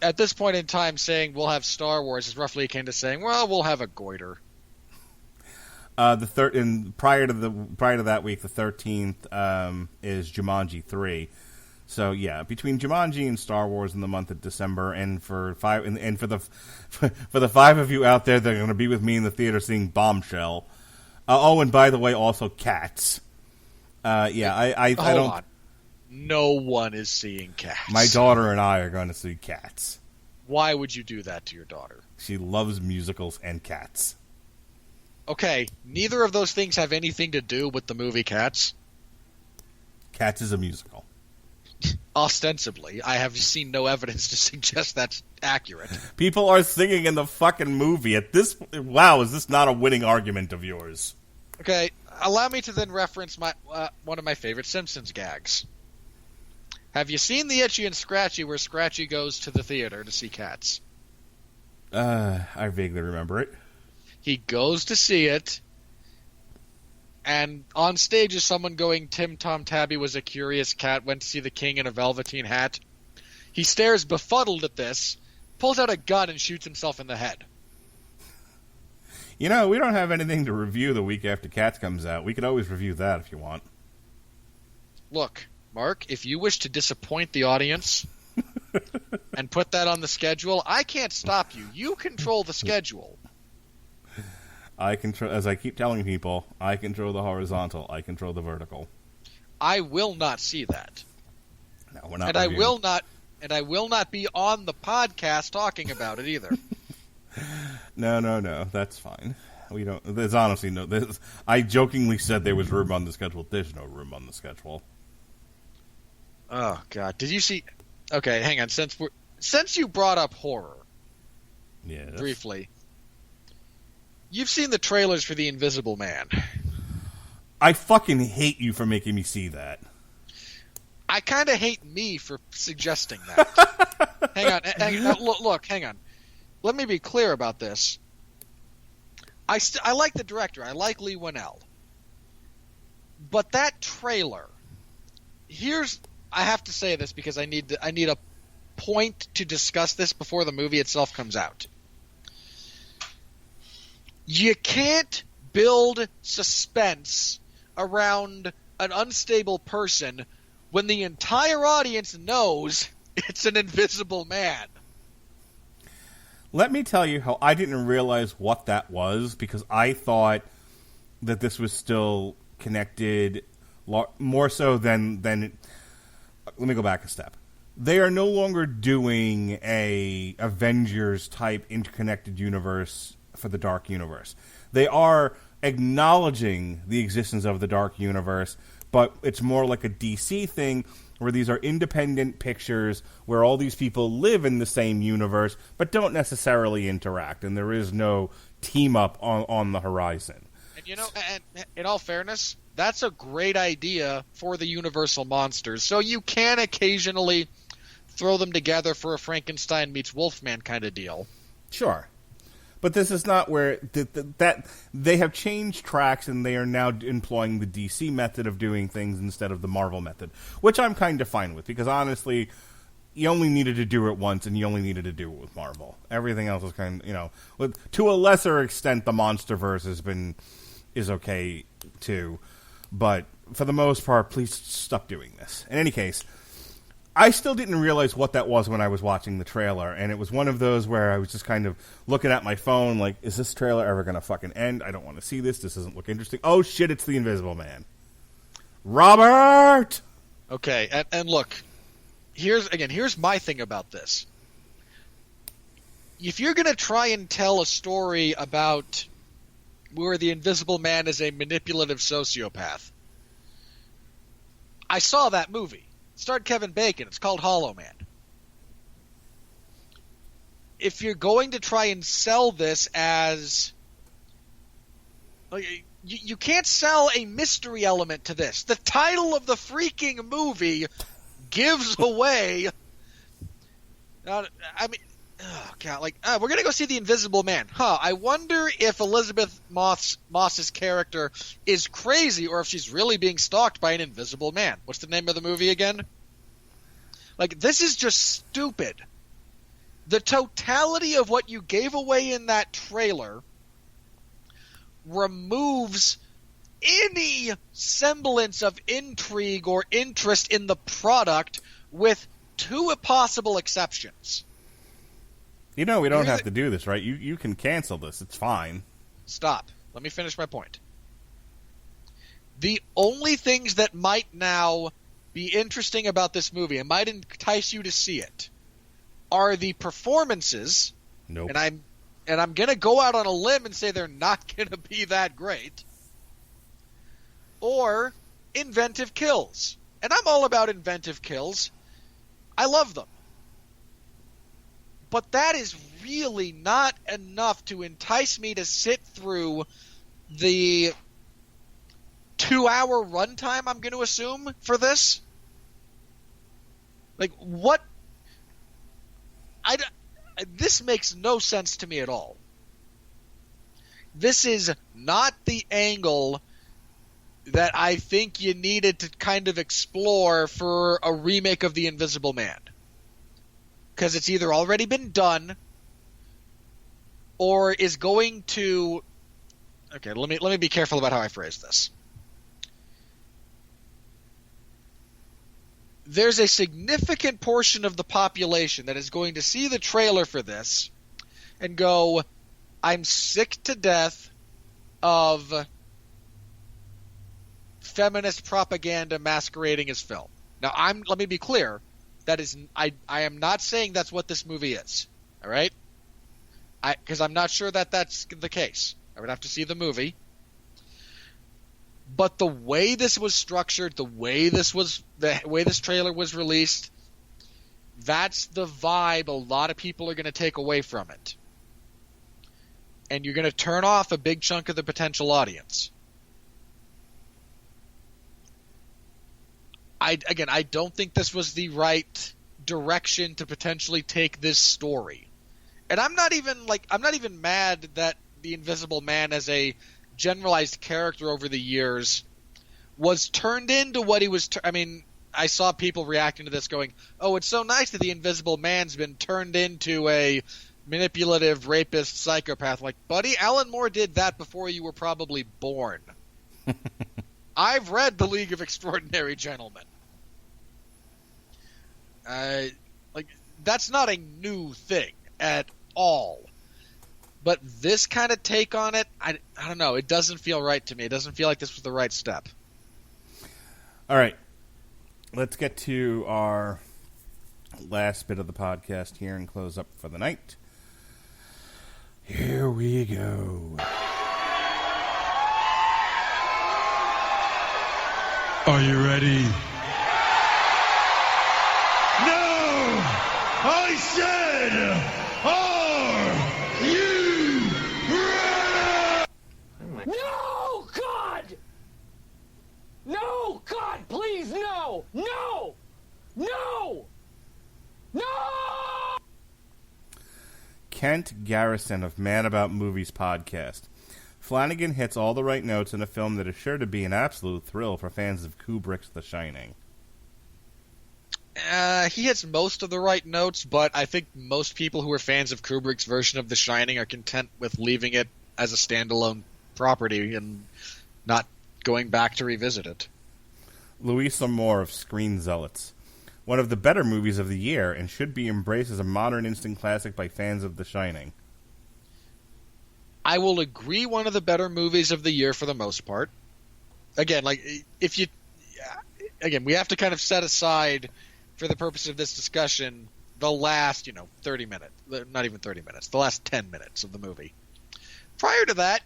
at this point in time saying we'll have Star Wars is roughly akin to saying, well, we'll have a goiter. Prior to that week, the 13th is Jumanji 3. So yeah, between Jumanji and Star Wars in the month of December, and for the 5 of you out there that are going to be with me in the theater seeing Bombshell. And by the way, also Cats. I Hold don't. on. No one is seeing Cats. My daughter and I are going to see Cats. Why would you do that to your daughter? She loves musicals and cats. Okay, neither of those things have anything to do with the movie Cats. Cats is a musical. Ostensibly, I have seen no evidence to suggest that's accurate. People are singing in the fucking movie. Wow, is this not a winning argument of yours? Okay, allow me to then reference my one of my favorite Simpsons gags. Have you seen the Itchy and Scratchy where Scratchy goes to the theater to see Cats? I vaguely remember it. He goes to see it, and on stage is someone going, Tim Tom Tabby was a curious cat, went to see the king in a velveteen hat. He stares befuddled at this, pulls out a gun, and shoots himself in the head. You know, we don't have anything to review the week after Cats comes out. We could always review that if you want. Look, Mark, if you wish to disappoint the audience and put that on the schedule, I can't stop you. You control the schedule. I control, as I keep telling people, I control the horizontal, I control the vertical. I will not see that. No, we're not. And I will not be on the podcast talking about it either. No, that's fine. We don't. There's honestly no. I jokingly said there was room on the schedule. There's no room on the schedule. Oh God! Did you see? Okay, hang on. Since you brought up horror, briefly, you've seen the trailers for The Invisible Man. I fucking hate you for making me see that. I kind of hate me for suggesting that. hang on. Look, hang on. Let me be clear about this. I like the director. I like Lee Winnell. But that trailer, I have to say this because I need a point to discuss this before the movie itself comes out. You can't build suspense around an unstable person when the entire audience knows it's an invisible man. Let me tell you how I didn't realize what that was, because I thought that this was still connected more so than let me go back a step. They are no longer doing a Avengers type interconnected universe for the Dark Universe. They are acknowledging the existence of the Dark Universe, but it's more like a DC thing where these are independent pictures where all these people live in the same universe but don't necessarily interact, and there is no team up on the horizon. And you know, and in all fairness, that's a great idea for the Universal monsters. So you can occasionally throw them together for a Frankenstein meets Wolfman kind of deal. Sure. But this is not where that they have changed tracks, and they are now employing the DC method of doing things instead of the Marvel method, which I'm kind of fine with, because honestly, you only needed to do it once, and you only needed to do it with Marvel. Everything else is kind of, to a lesser extent, the MonsterVerse is okay too, but for the most part, please stop doing this. In any case, I still didn't realize what that was when I was watching the trailer, and it was one of those where I was just kind of looking at my phone like, is this trailer ever going to fucking end? I don't want to see this. This doesn't look interesting. Oh, shit, it's the Invisible Man. Robert! Okay, and look, here's my thing about this. If you're going to try and tell a story about where the Invisible Man is a manipulative sociopath, I saw that movie. It starred Kevin Bacon. It's called Hollow Man. If you're going to try and sell this as... You can't sell a mystery element to this. The title of the freaking movie gives away... oh, God, we're going to go see The Invisible Man. I wonder if Elizabeth Moss's character is crazy, or if she's really being stalked by an invisible man. What's the name of the movie again? This is just stupid. The totality of what you gave away in that trailer removes any semblance of intrigue or interest in the product, with two possible exceptions. We don't have to do this, right? You can cancel this. It's fine. Stop. Let me finish my point. The only things that might now be interesting about this movie and might entice you to see it are the performances. Nope. And I'm going to go out on a limb and say they're not going to be that great. Or inventive kills. And I'm all about inventive kills. I love them. But that is really not enough to entice me to sit through the 2-hour runtime I'm going to assume for this. Like, what? This makes no sense to me at all. This is not the angle that I think you needed to kind of explore for a remake of The Invisible Man. Because it's either already been done or is going to... Okay, let me be careful about how I phrase this. There's a significant portion of the population that is going to see the trailer for this and go, I'm sick to death of feminist propaganda masquerading as film. Now, let me be clear. That is, I am not saying that's what this movie is. All right? Because I'm not sure that that's the case. I would have to see the movie. But the way this was structured, the way this trailer was released, that's the vibe a lot of people are going to take away from it. And you're going to turn off a big chunk of the potential audience. I don't think this was the right direction to potentially take this story. And I'm not even mad that the Invisible Man as a generalized character over the years was turned into what he was. I saw people reacting to this going, oh, it's so nice that the Invisible Man's been turned into a manipulative, rapist, psychopath. Like, buddy, Alan Moore did that before you were probably born. I've read The League of Extraordinary Gentlemen. That's not a new thing at all. But this kind of take on it, I don't know. It doesn't feel right to me. It doesn't feel like this was the right step. All right. Let's get to our last bit of the podcast here and close up for the night. Here we go. Are you ready? No! I said, are you ready? No, God! No, God, please, no! No! No! No! Kent Garrison of Man About Movies podcast. Flanagan hits all the right notes in a film that is sure to be an absolute thrill for fans of Kubrick's The Shining. He hits most of the right notes, but I think most people who are fans of Kubrick's version of The Shining are content with leaving it as a standalone property and not going back to revisit it. Louisa Moore of Screen Zealots. One of the better movies of the year and should be embraced as a modern instant classic by fans of The Shining. I will agree, one of the better movies of the year for the most part. Again, we have to kind of set aside, for the purpose of this discussion, the last, 30 minutes, not even 30 minutes, the last 10 minutes of the movie. Prior to that,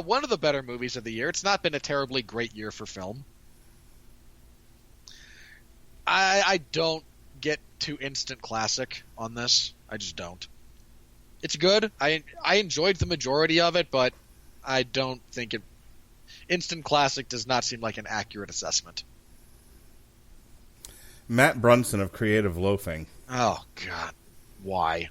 one of the better movies of the year. It's not been a terribly great year for film. I don't get to instant classic on this. I just don't. It's good. I enjoyed the majority of it, but I don't think it... Instant classic does not seem like an accurate assessment. Matt Brunson of Creative Loafing. Oh, God. Why?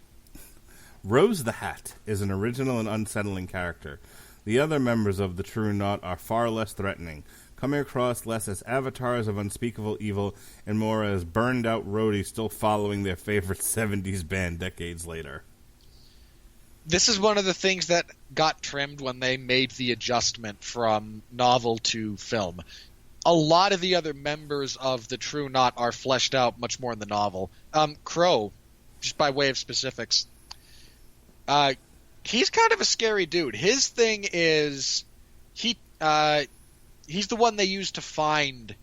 Rose the Hat is an original and unsettling character. The other members of the True Knot are far less threatening, coming across less as avatars of unspeakable evil and more as burned-out roadies still following their favorite 70s band decades later. this is one of the things that got trimmed when they made the adjustment from novel to film. A lot of the other members of the True Knot are fleshed out much more in the novel. Crow, just by way of specifics, he's kind of a scary dude. His thing is he's the one they use to find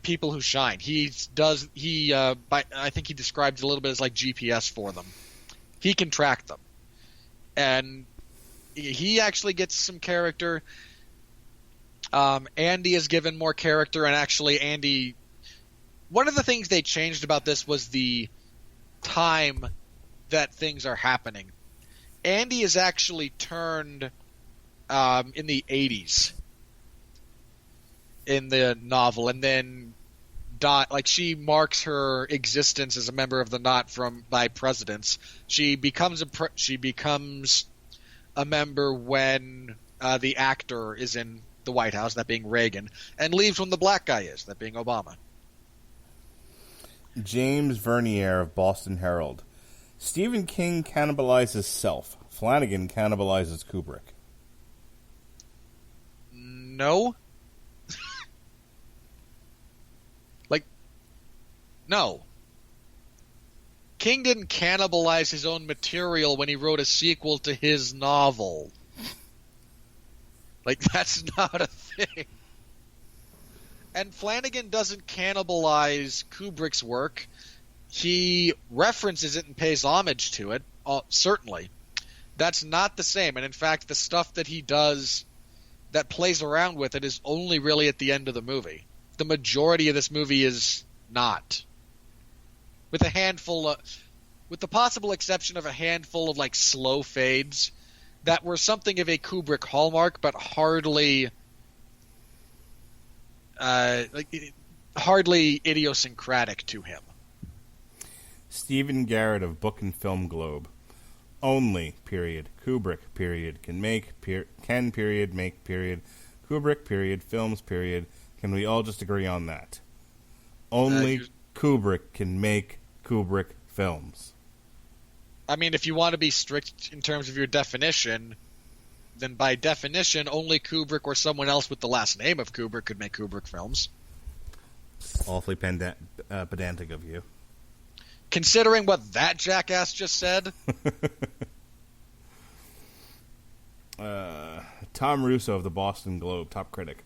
people who shine. I think he described it a little bit as like GPS for them. He can track them, and he actually gets some character. Andy is given more character, and actually Andy, one of the things they changed about this was the time that things are happening. Andy is actually turned in the 80s in the novel, and then she marks her existence as a member of the Knot by presidents. She becomes a member when the actor is in the White House, that being Reagan, and leaves when the black guy is, that being Obama. James Vernier of Boston Herald. Stephen King cannibalizes self. Flanagan cannibalizes Kubrick. No. No. King didn't cannibalize his own material when he wrote a sequel to his novel. That's not a thing. And Flanagan doesn't cannibalize Kubrick's work. He references it and pays homage to it, certainly. That's not the same. And in fact, the stuff that he does that plays around with it is only really at the end of the movie. The majority of this movie is not. With the possible exception of a handful of slow fades that were something of a Kubrick hallmark, but hardly idiosyncratic to him. Stephen Garrett of Book and Film Globe. Only, period, Kubrick, period, can make, period, make, period, Kubrick, period, films, period. Can we all just agree on that? Only Kubrick can make Kubrick films. I mean, if you want to be strict in terms of your definition, then by definition, only Kubrick or someone else with the last name of Kubrick could make Kubrick films. Awfully pedantic of you. Considering what that jackass just said. Tom Russo of the Boston Globe, top critic.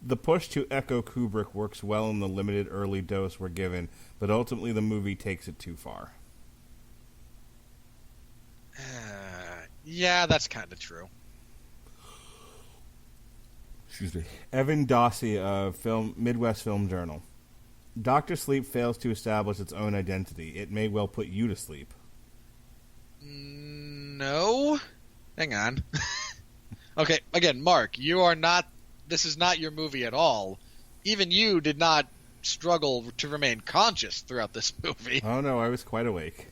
The push to echo Kubrick works well in the limited early dose we're given, but ultimately the movie takes it too far. Yeah, that's kind of true. Excuse me. Evan Dossie of Midwest Film Journal. Dr. Sleep fails to establish its own identity. It may well put you to sleep. No. Hang on. Okay, again, Mark, this is not your movie at all. Even you did not struggle to remain conscious throughout this movie. Oh no, I was quite awake.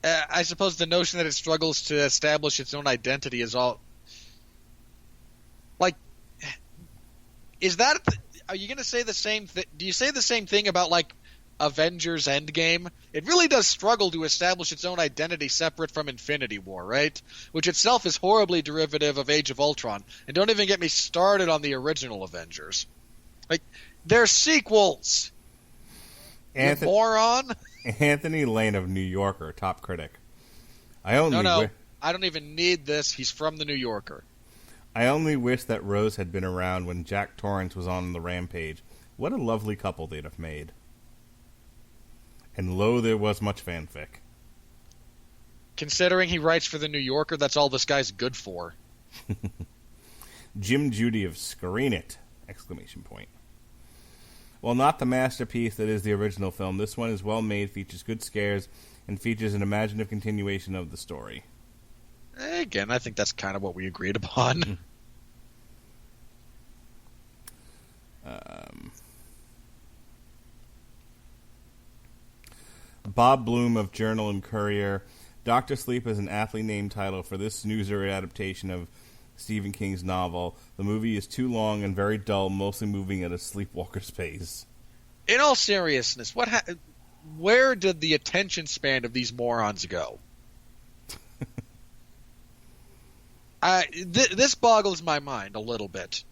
I suppose the notion that it struggles to establish its own identity is all... is that... Are you going to say the same thing? Do you say the same thing about, Avengers Endgame? It really does struggle to establish its own identity separate from Infinity War, right? Which itself is horribly derivative of Age of Ultron. And don't even get me started on the original Avengers. They're sequels! You moron! Anthony Lane of New Yorker, top critic. I don't even need this. He's from the New Yorker. I only wish that Rose had been around when Jack Torrance was on the rampage. What a lovely couple they'd have made. And lo, there was much fanfic. Considering he writes for the New Yorker, that's all this guy's good for. Jim Judy of Screen It! Exclamation point. While not the masterpiece that is the original film, this one is well made, features good scares, and features an imaginative continuation of the story. Again, I think that's kind of what we agreed upon. Bob Bloom of Journal and Courier. Dr. Sleep is an aptly named title for this snoozer adaptation of Stephen King's novel. The movie is too long and very dull, mostly moving at a sleepwalker's pace. In all seriousness, where did the attention span of these morons go? This boggles my mind a little bit.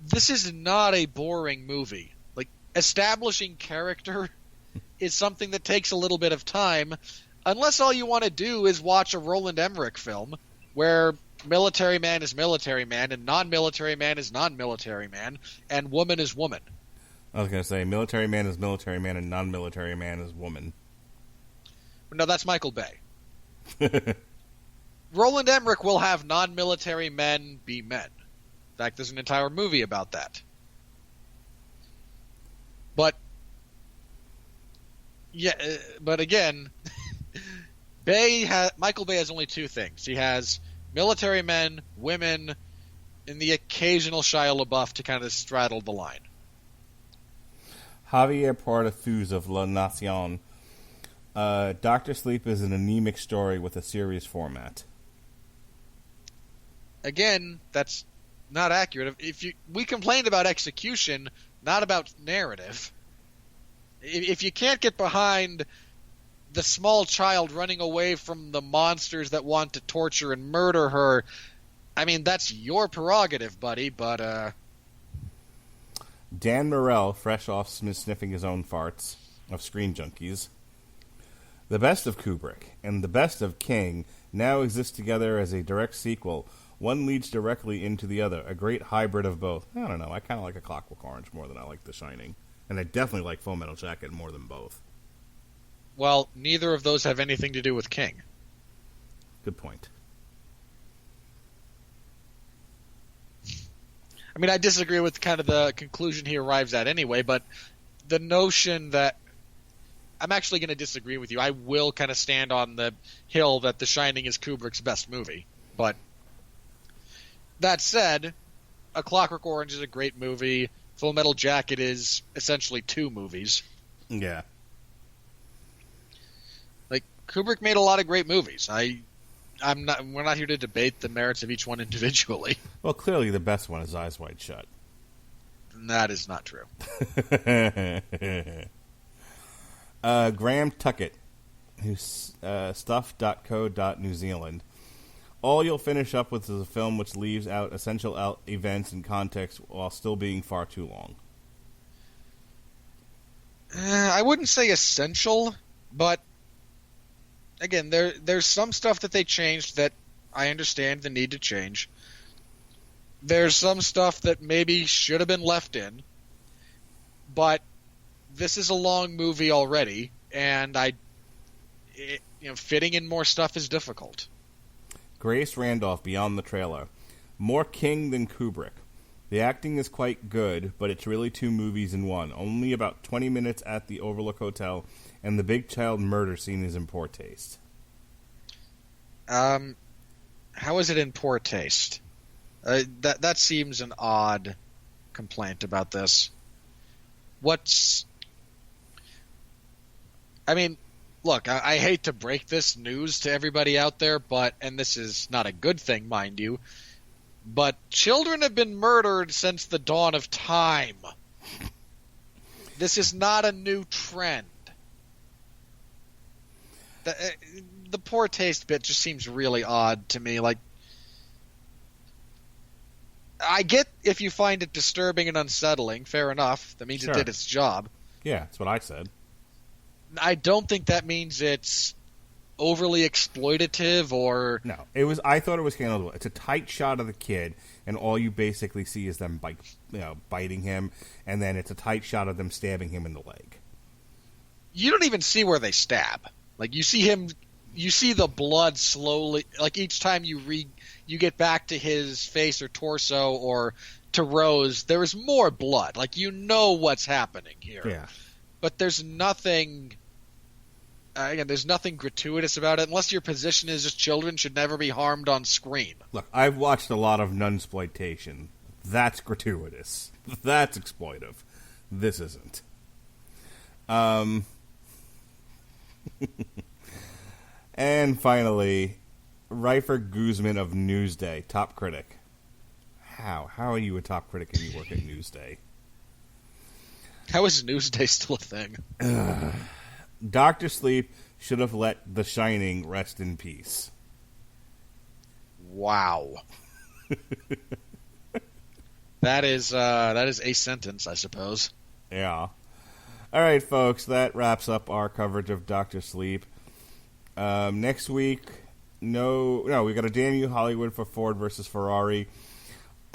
This is not a boring movie. Like, establishing character is something that takes a little bit of time, unless all you want to do is watch a Roland Emmerich film where military man is military man and non-military man is non-military man and woman is woman. I was going to say military man is military man and non-military man is woman. No, that's Michael Bay. Roland Emmerich will have non-military men be men. In fact, there's an entire movie about that. But again, Michael Bay has only two things. He has military men, women, and the occasional Shia LaBeouf to kind of straddle the line. Javier Pardathuz of La Nacion. Dr. Sleep is an anemic story with a serious format. Again, that's not accurate. We complained about execution, not about narrative. If you can't get behind the small child running away from the monsters that want to torture and murder her, I mean, that's your prerogative, buddy, but Dan Morell, fresh off sniffing his own farts, of Screen Junkies. The best of Kubrick and the best of King now exist together as a direct sequel. One leads directly into the other, a great hybrid of both. I don't know, I kind of like A Clockwork Orange more than I like The Shining. And I definitely like Full Metal Jacket more than both. Well, neither of those have anything to do with King. Good point. I mean, I disagree with kind of the conclusion he arrives at anyway, but the notion that I'm actually going to disagree with you. I will kind of stand on the hill that The Shining is Kubrick's best movie. But that said, A Clockwork Orange is a great movie. Full Metal Jacket is essentially two movies. Yeah. Like, Kubrick made a lot of great movies. We're not here to debate the merits of each one individually. Well, clearly the best one is Eyes Wide Shut. That is not true. Graham Tuckett, who's stuff.co.New Zealand. All you'll finish up with is a film which leaves out essential events and context while still being far too long. I wouldn't say essential, but again, there's some stuff that they changed that I understand the need to change. There's some stuff that maybe should have been left in, but this is a long movie already, and fitting in more stuff is difficult. Grace Randolph, beyond the trailer. More King than Kubrick. The acting is quite good, but it's really two movies in one. Only about 20 minutes at the Overlook Hotel, and the big child murder scene is in poor taste. How is it in poor taste? That seems an odd complaint about this. Look, I hate to break this news to everybody out there, and this is not a good thing, mind you, but children have been murdered since the dawn of time. This is not a new trend. The poor taste bit just seems really odd to me. Like, I get if you find it disturbing and unsettling, fair enough. That means Sure. It did its job. Yeah, that's what I said. I don't think that means it's overly exploitative or... No, I thought it was handled well. It's a tight shot of the kid, and all you basically see is them biting him, and then it's a tight shot of them stabbing him in the leg. You don't even see where they stab. Like, you see the blood slowly, like each time you get back to his face or torso or to Rose, there is more blood. Like, you know what's happening here. Yeah. But there's nothing... there's nothing gratuitous about it, unless your position is just children should never be harmed on screen. Look, I've watched a lot of nunsploitation. That's gratuitous. That's exploitive. This isn't. And finally, Rifer Guzman of Newsday, top critic. How are you a top critic and you work at Newsday? How is Newsday still a thing? Dr. Sleep should have let The Shining rest in peace. Wow. That is a sentence, I suppose. Yeah. All right, folks, that wraps up our coverage of Dr. Sleep. Next week, we got a Damn You Hollywood for Ford versus Ferrari.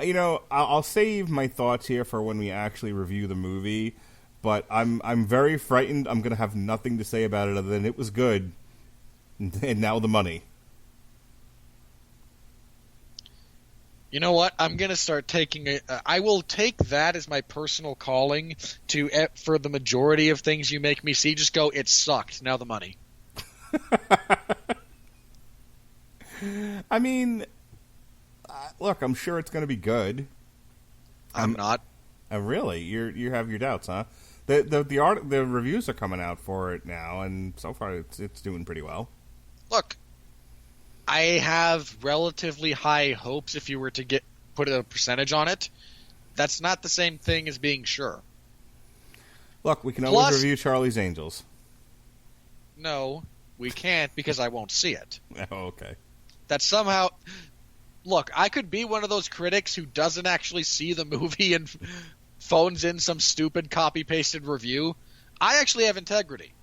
You know, I'll save my thoughts here for when we actually review the movie, but I'm very frightened. I'm going to have nothing to say about it other than it was good, and now the money. You know what? I'm going to start taking it. I will take that as my personal calling for the majority of things you make me see. Just go, it sucked. Now the money. I mean, look, I'm sure it's going to be good. I'm not. Really? You have your doubts, huh? The reviews are coming out for it now, and so far it's doing pretty well. Look, I have relatively high hopes if you were to put a percentage on it. That's not the same thing as being sure. Look, we can always review Charlie's Angels. No, we can't because I won't see it. Oh, okay. That somehow... Look, I could be one of those critics who doesn't actually see the movie and phones in some stupid copy-pasted review. I actually have integrity.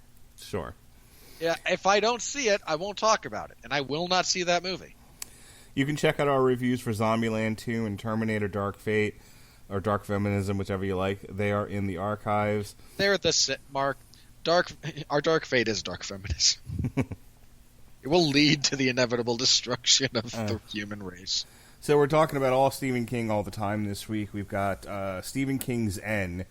Sure. Yeah, if I don't see it, I won't talk about it, and I will not see that movie. You can check out our reviews for Zombieland 2 and Terminator Dark Fate, or Dark Feminism, whichever you like. They are in the archives. They're at the Mark. Our Dark Fate is Dark Feminism. It will lead to the inevitable destruction of the human race. So we're talking about all Stephen King all the time this week. We've got Stephen King's N,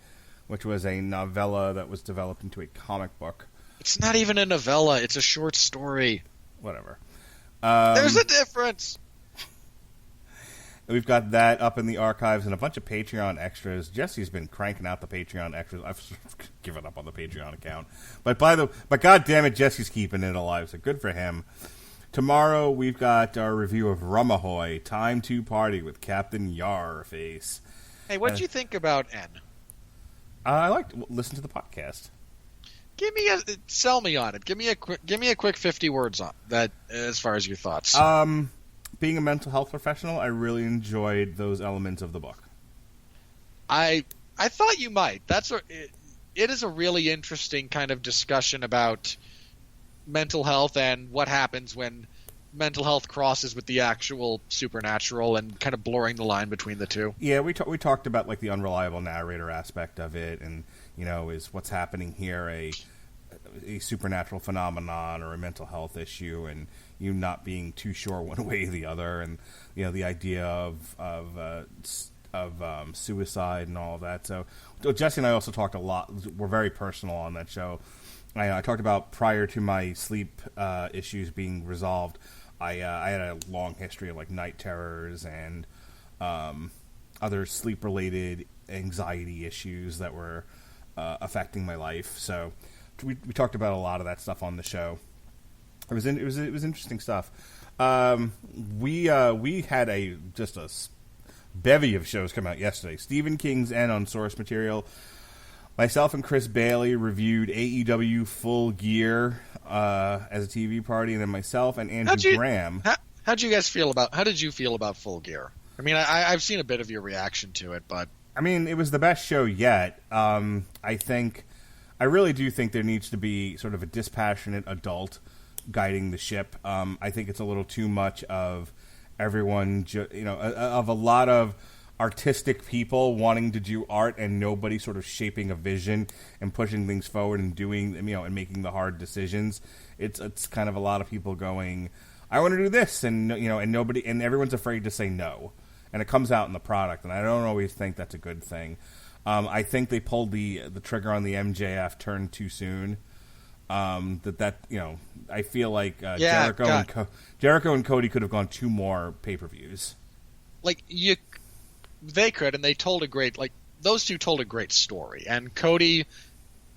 which was a novella that was developed into a comic book. It's not even a novella. It's a short story. Whatever. There's a difference. We've got that up in the archives and a bunch of Patreon extras. Jesse's been cranking out the Patreon extras. I've given up on the Patreon account. But God damn it, Jesse's keeping it alive, so good for him. Tomorrow we've got our review of Rumahoy, Time to Party with Captain Yarface. Hey, what did you think about N? I like to listen to the podcast. Sell me on it. Give me a quick 50 words on that as far as your thoughts. Being a mental health professional, I really enjoyed those elements of the book. I thought you might. It is a really interesting kind of discussion about mental health and what happens when mental health crosses with the actual supernatural and kind of blurring the line between the two. Yeah, we talked about like the unreliable narrator aspect of it, and is what's happening here a supernatural phenomenon or a mental health issue, and you not being too sure one way or the other, and the idea of suicide and all of that. So Jesse and I also talked a lot. We're very personal on that show. I talked about prior to my sleep issues being resolved, I had a long history of like night terrors and other sleep related anxiety issues that were affecting my life. So we talked about a lot of that stuff on the show. It was interesting stuff. We had just a bevy of shows come out yesterday. Stephen King's N on Source Material. Myself and Chris Bailey reviewed AEW Full Gear as a TV party, and then myself and Andrew Graham. How did you feel about Full Gear? I mean, I've seen a bit of your reaction to it, but I mean, it was the best show yet. I really do think there needs to be sort of a dispassionate adult guiding the ship. I think it's a little too much of everyone, of a lot of artistic people wanting to do art and nobody sort of shaping a vision and pushing things forward and doing, and making the hard decisions. It's kind of a lot of people going, I want to do this, and and nobody, and everyone's afraid to say no, and it comes out in the product, and I don't always think that's a good thing. I think they pulled the trigger on the MJF turn too soon. I feel like Jericho and Cody could have gone 2 more pay-per-views. They could, and they told those two told a great story, and Cody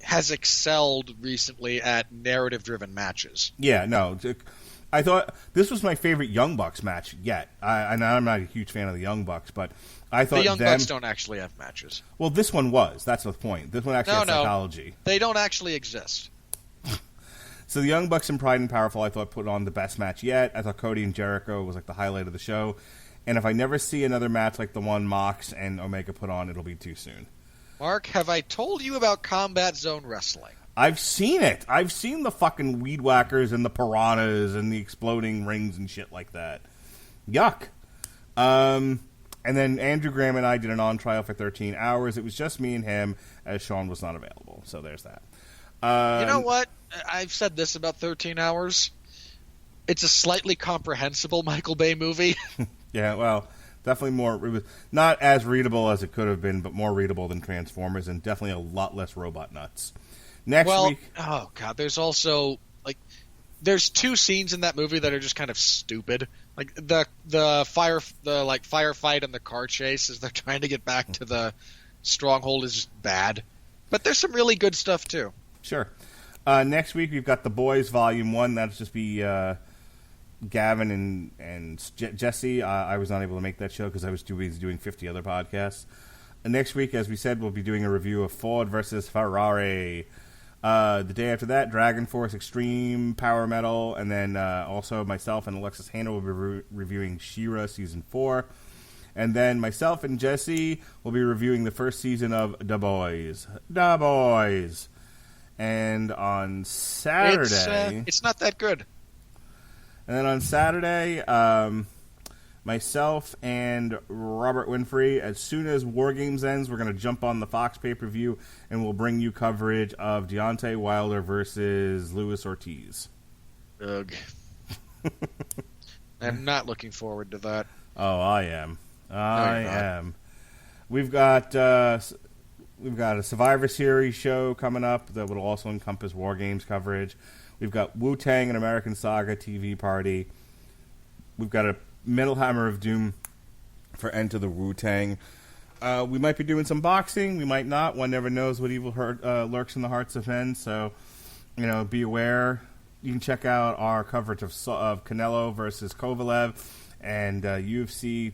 has excelled recently at narrative-driven matches. Yeah, no, I thought this was my favorite Young Bucks match yet. And I'm not a huge fan of the Young Bucks, but I thought The Young Bucks don't actually have matches. Well, this one was. That's the point. This one actually has psychology. They don't actually exist. So the Young Bucks and Pride and Powerful, I thought, put on the best match yet. I thought Cody and Jericho was like the highlight of the show. And if I never see another match like the one Mox and Omega put on, it'll be too soon. Mark, have I told you about Combat Zone Wrestling? I've seen it. I've seen the fucking weed whackers and the piranhas and the exploding rings and shit like that. Yuck. And then Andrew Graham and I did an on-trial for 13 hours. It was just me and him, as Sean was not available. So there's that. You know what? I've said this about 13 hours. It's a slightly comprehensible Michael Bay movie. Yeah, well, definitely more. It was not as readable as it could have been, but more readable than Transformers, and definitely a lot less robot nuts. Next week. Oh god, there's also there's two scenes in that movie that are just kind of stupid. Like the firefight and the car chase as they're trying to get back to the stronghold is just bad. But there's some really good stuff too. Sure. Next week we've got The Boys Volume 1. That'll just be Gavin and Jesse. I was not able to make that show because I was too busy doing 50 other podcasts. Next week, as we said, we'll be doing a review of Ford versus Ferrari. The day after that, Dragon Force Extreme Power Metal, and then also myself and Alexis Hannah will be reviewing She-Ra Season 4. And then myself and Jesse will be reviewing the first season of The Boys. The Boys. And on Saturday... It's not that good. And then on Saturday, myself and Robert Winfree, as soon as War Games ends, we're going to jump on the Fox pay-per-view, and we'll bring you coverage of Deontay Wilder versus Luis Ortiz. Ugh. I'm not looking forward to that. Oh, I am. I am. We've got a Survivor Series show coming up that will also encompass War Games coverage. We've got Wu-Tang and American Saga TV party. We've got a Metal Hammer of Doom for Enter the Wu-Tang. We might be doing some boxing. We might not. One never knows what evil lurks in the hearts of men. So, be aware. You can check out our coverage of Canelo versus Kovalev and UFC. I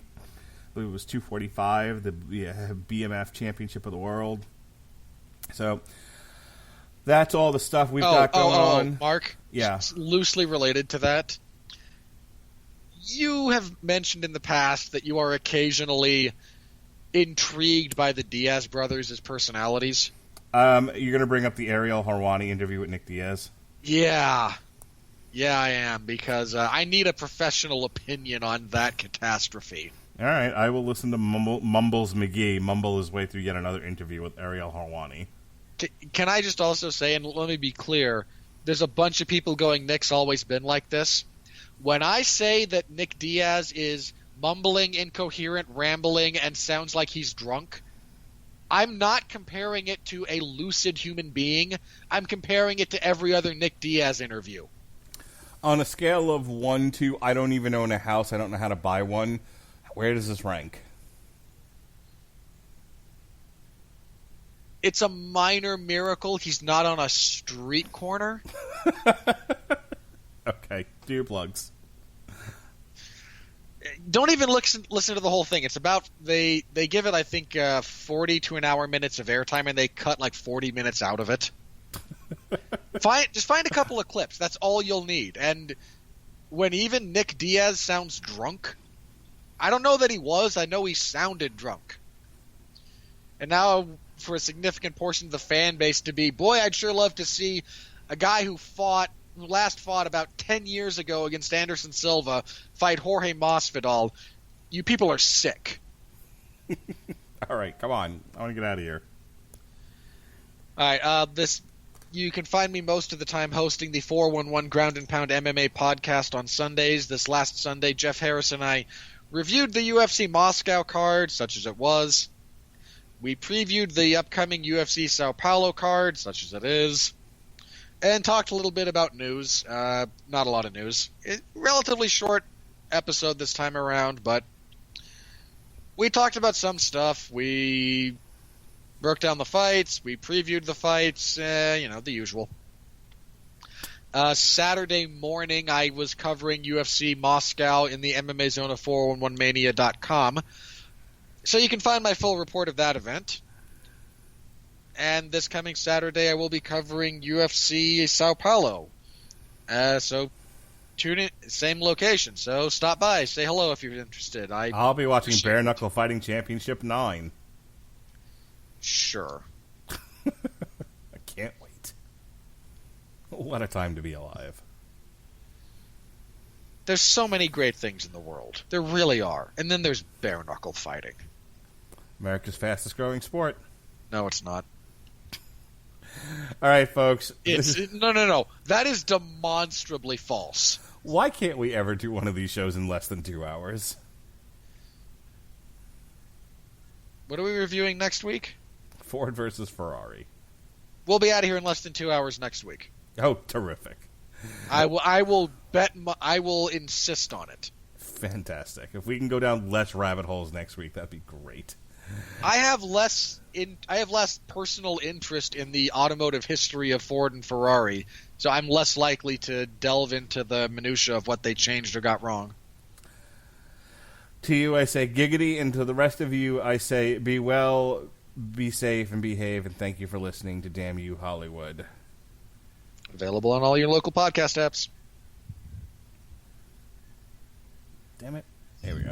believe it was 245, the BMF Championship of the World. So that's all the stuff we've got going on. Mark, yeah, loosely related to that. You have mentioned in the past that you are occasionally intrigued by the Diaz brothers as personalities. You're going to bring up the Ariel Harwani interview with Nick Diaz? Yeah, I am, because I need a professional opinion on that catastrophe. All right, I will listen to Mumbles McGee mumble his way through yet another interview with Ariel Harwani. Can I just also say, and let me be clear, there's a bunch of people going, Nick's always been like this. When I say that Nick Diaz is mumbling, incoherent, rambling, and sounds like he's drunk, I'm not comparing it to a lucid human being. I'm comparing it to every other Nick Diaz interview. On a scale of 1 to I don't even own a house, I don't know how to buy one, where does this rank? It's a minor miracle he's not on a street corner. Okay, do your plugs. Don't even listen to the whole thing. It's about they give it, I think, 40 to an hour minutes of airtime, and they cut like 40 minutes out of it. Just find a couple of clips. That's all you'll need. And when even Nick Diaz sounds drunk, I don't know that he was. I know he sounded drunk. And now, for a significant portion of the fan base to be, boy, I'd sure love to see a guy who last fought about 10 years ago against Anderson Silva fight Jorge Masvidal. You people are sick. All right, come on. I want to get out of here. All right, you can find me most of the time hosting the 411 Ground and Pound MMA podcast on Sundays. This last Sunday, Jeff Harris and I reviewed the UFC Moscow card, such as it was. We previewed the upcoming UFC Sao Paulo card, such as it is. And talked a little bit about news. Not a lot of news. Relatively short episode this time around, but we talked about some stuff. We broke down the fights. We previewed the fights. The usual. Saturday morning, I was covering UFC Moscow in the MMA Zone of 411mania.com. So you can find my full report of that event. And this coming Saturday, I will be covering UFC Sao Paulo. So tune in, same location. So stop by, say hello if you're interested. I'll be watching Bare Knuckle Fighting Championship 9. Sure. I can't wait. What a time to be alive. There's so many great things in the world. There really are. And then there's bare knuckle fighting. America's fastest growing sport. No, it's not. All right, folks. No. That is demonstrably false. Why can't we ever do one of these shows in less than 2 hours? What are we reviewing next week? Ford versus Ferrari. We'll be out of here in less than 2 hours next week. Oh, terrific. I will insist on it. Fantastic. If we can go down less rabbit holes next week, that'd be great. I have less personal interest in the automotive history of Ford and Ferrari, so I'm less likely to delve into the minutia of what they changed or got wrong. To you, I say giggity, and to the rest of you, I say be well, be safe, and behave, and thank you for listening to Damn You Hollywood. Available on all your local podcast apps. Damn it. Here we go.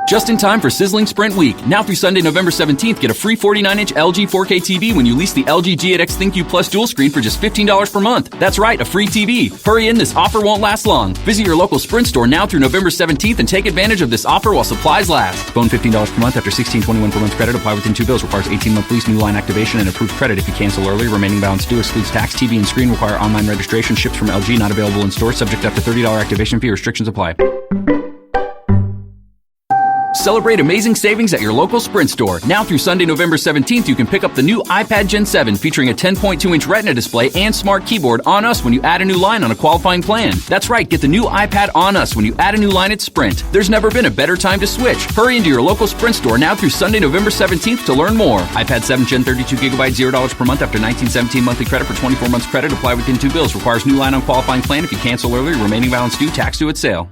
Just in time for Sizzling Sprint Week. Now through Sunday, November 17th, get a free 49-inch LG 4K TV when you lease the LG G8X ThinQ Plus dual screen for just $15 per month. That's right, a free TV. Hurry in, this offer won't last long. Visit your local Sprint store now through November 17th and take advantage of this offer while supplies last. Phone $15 per month after $16.21 per month credit. Apply within 2 bills. Requires 18-month lease, new line activation, and approved credit. If you cancel early, remaining balance due. Excludes tax, TV, and screen. Require online registration. Ships from LG. Not available in store. Subject up to $30 activation fee. Restrictions apply. Celebrate amazing savings at your local Sprint store. Now through Sunday, November 17th, you can pick up the new iPad Gen 7 featuring a 10.2-inch Retina display and smart keyboard on us when you add a new line on a qualifying plan. That's right, get the new iPad on us when you add a new line at Sprint. There's never been a better time to switch. Hurry into your local Sprint store now through Sunday, November 17th to learn more. iPad 7 Gen 32GB, $0 per month after $19.17 monthly credit for 24 months credit. Apply within 2 bills. Requires new line on qualifying plan. If you cancel early, remaining balance due, tax due at sale.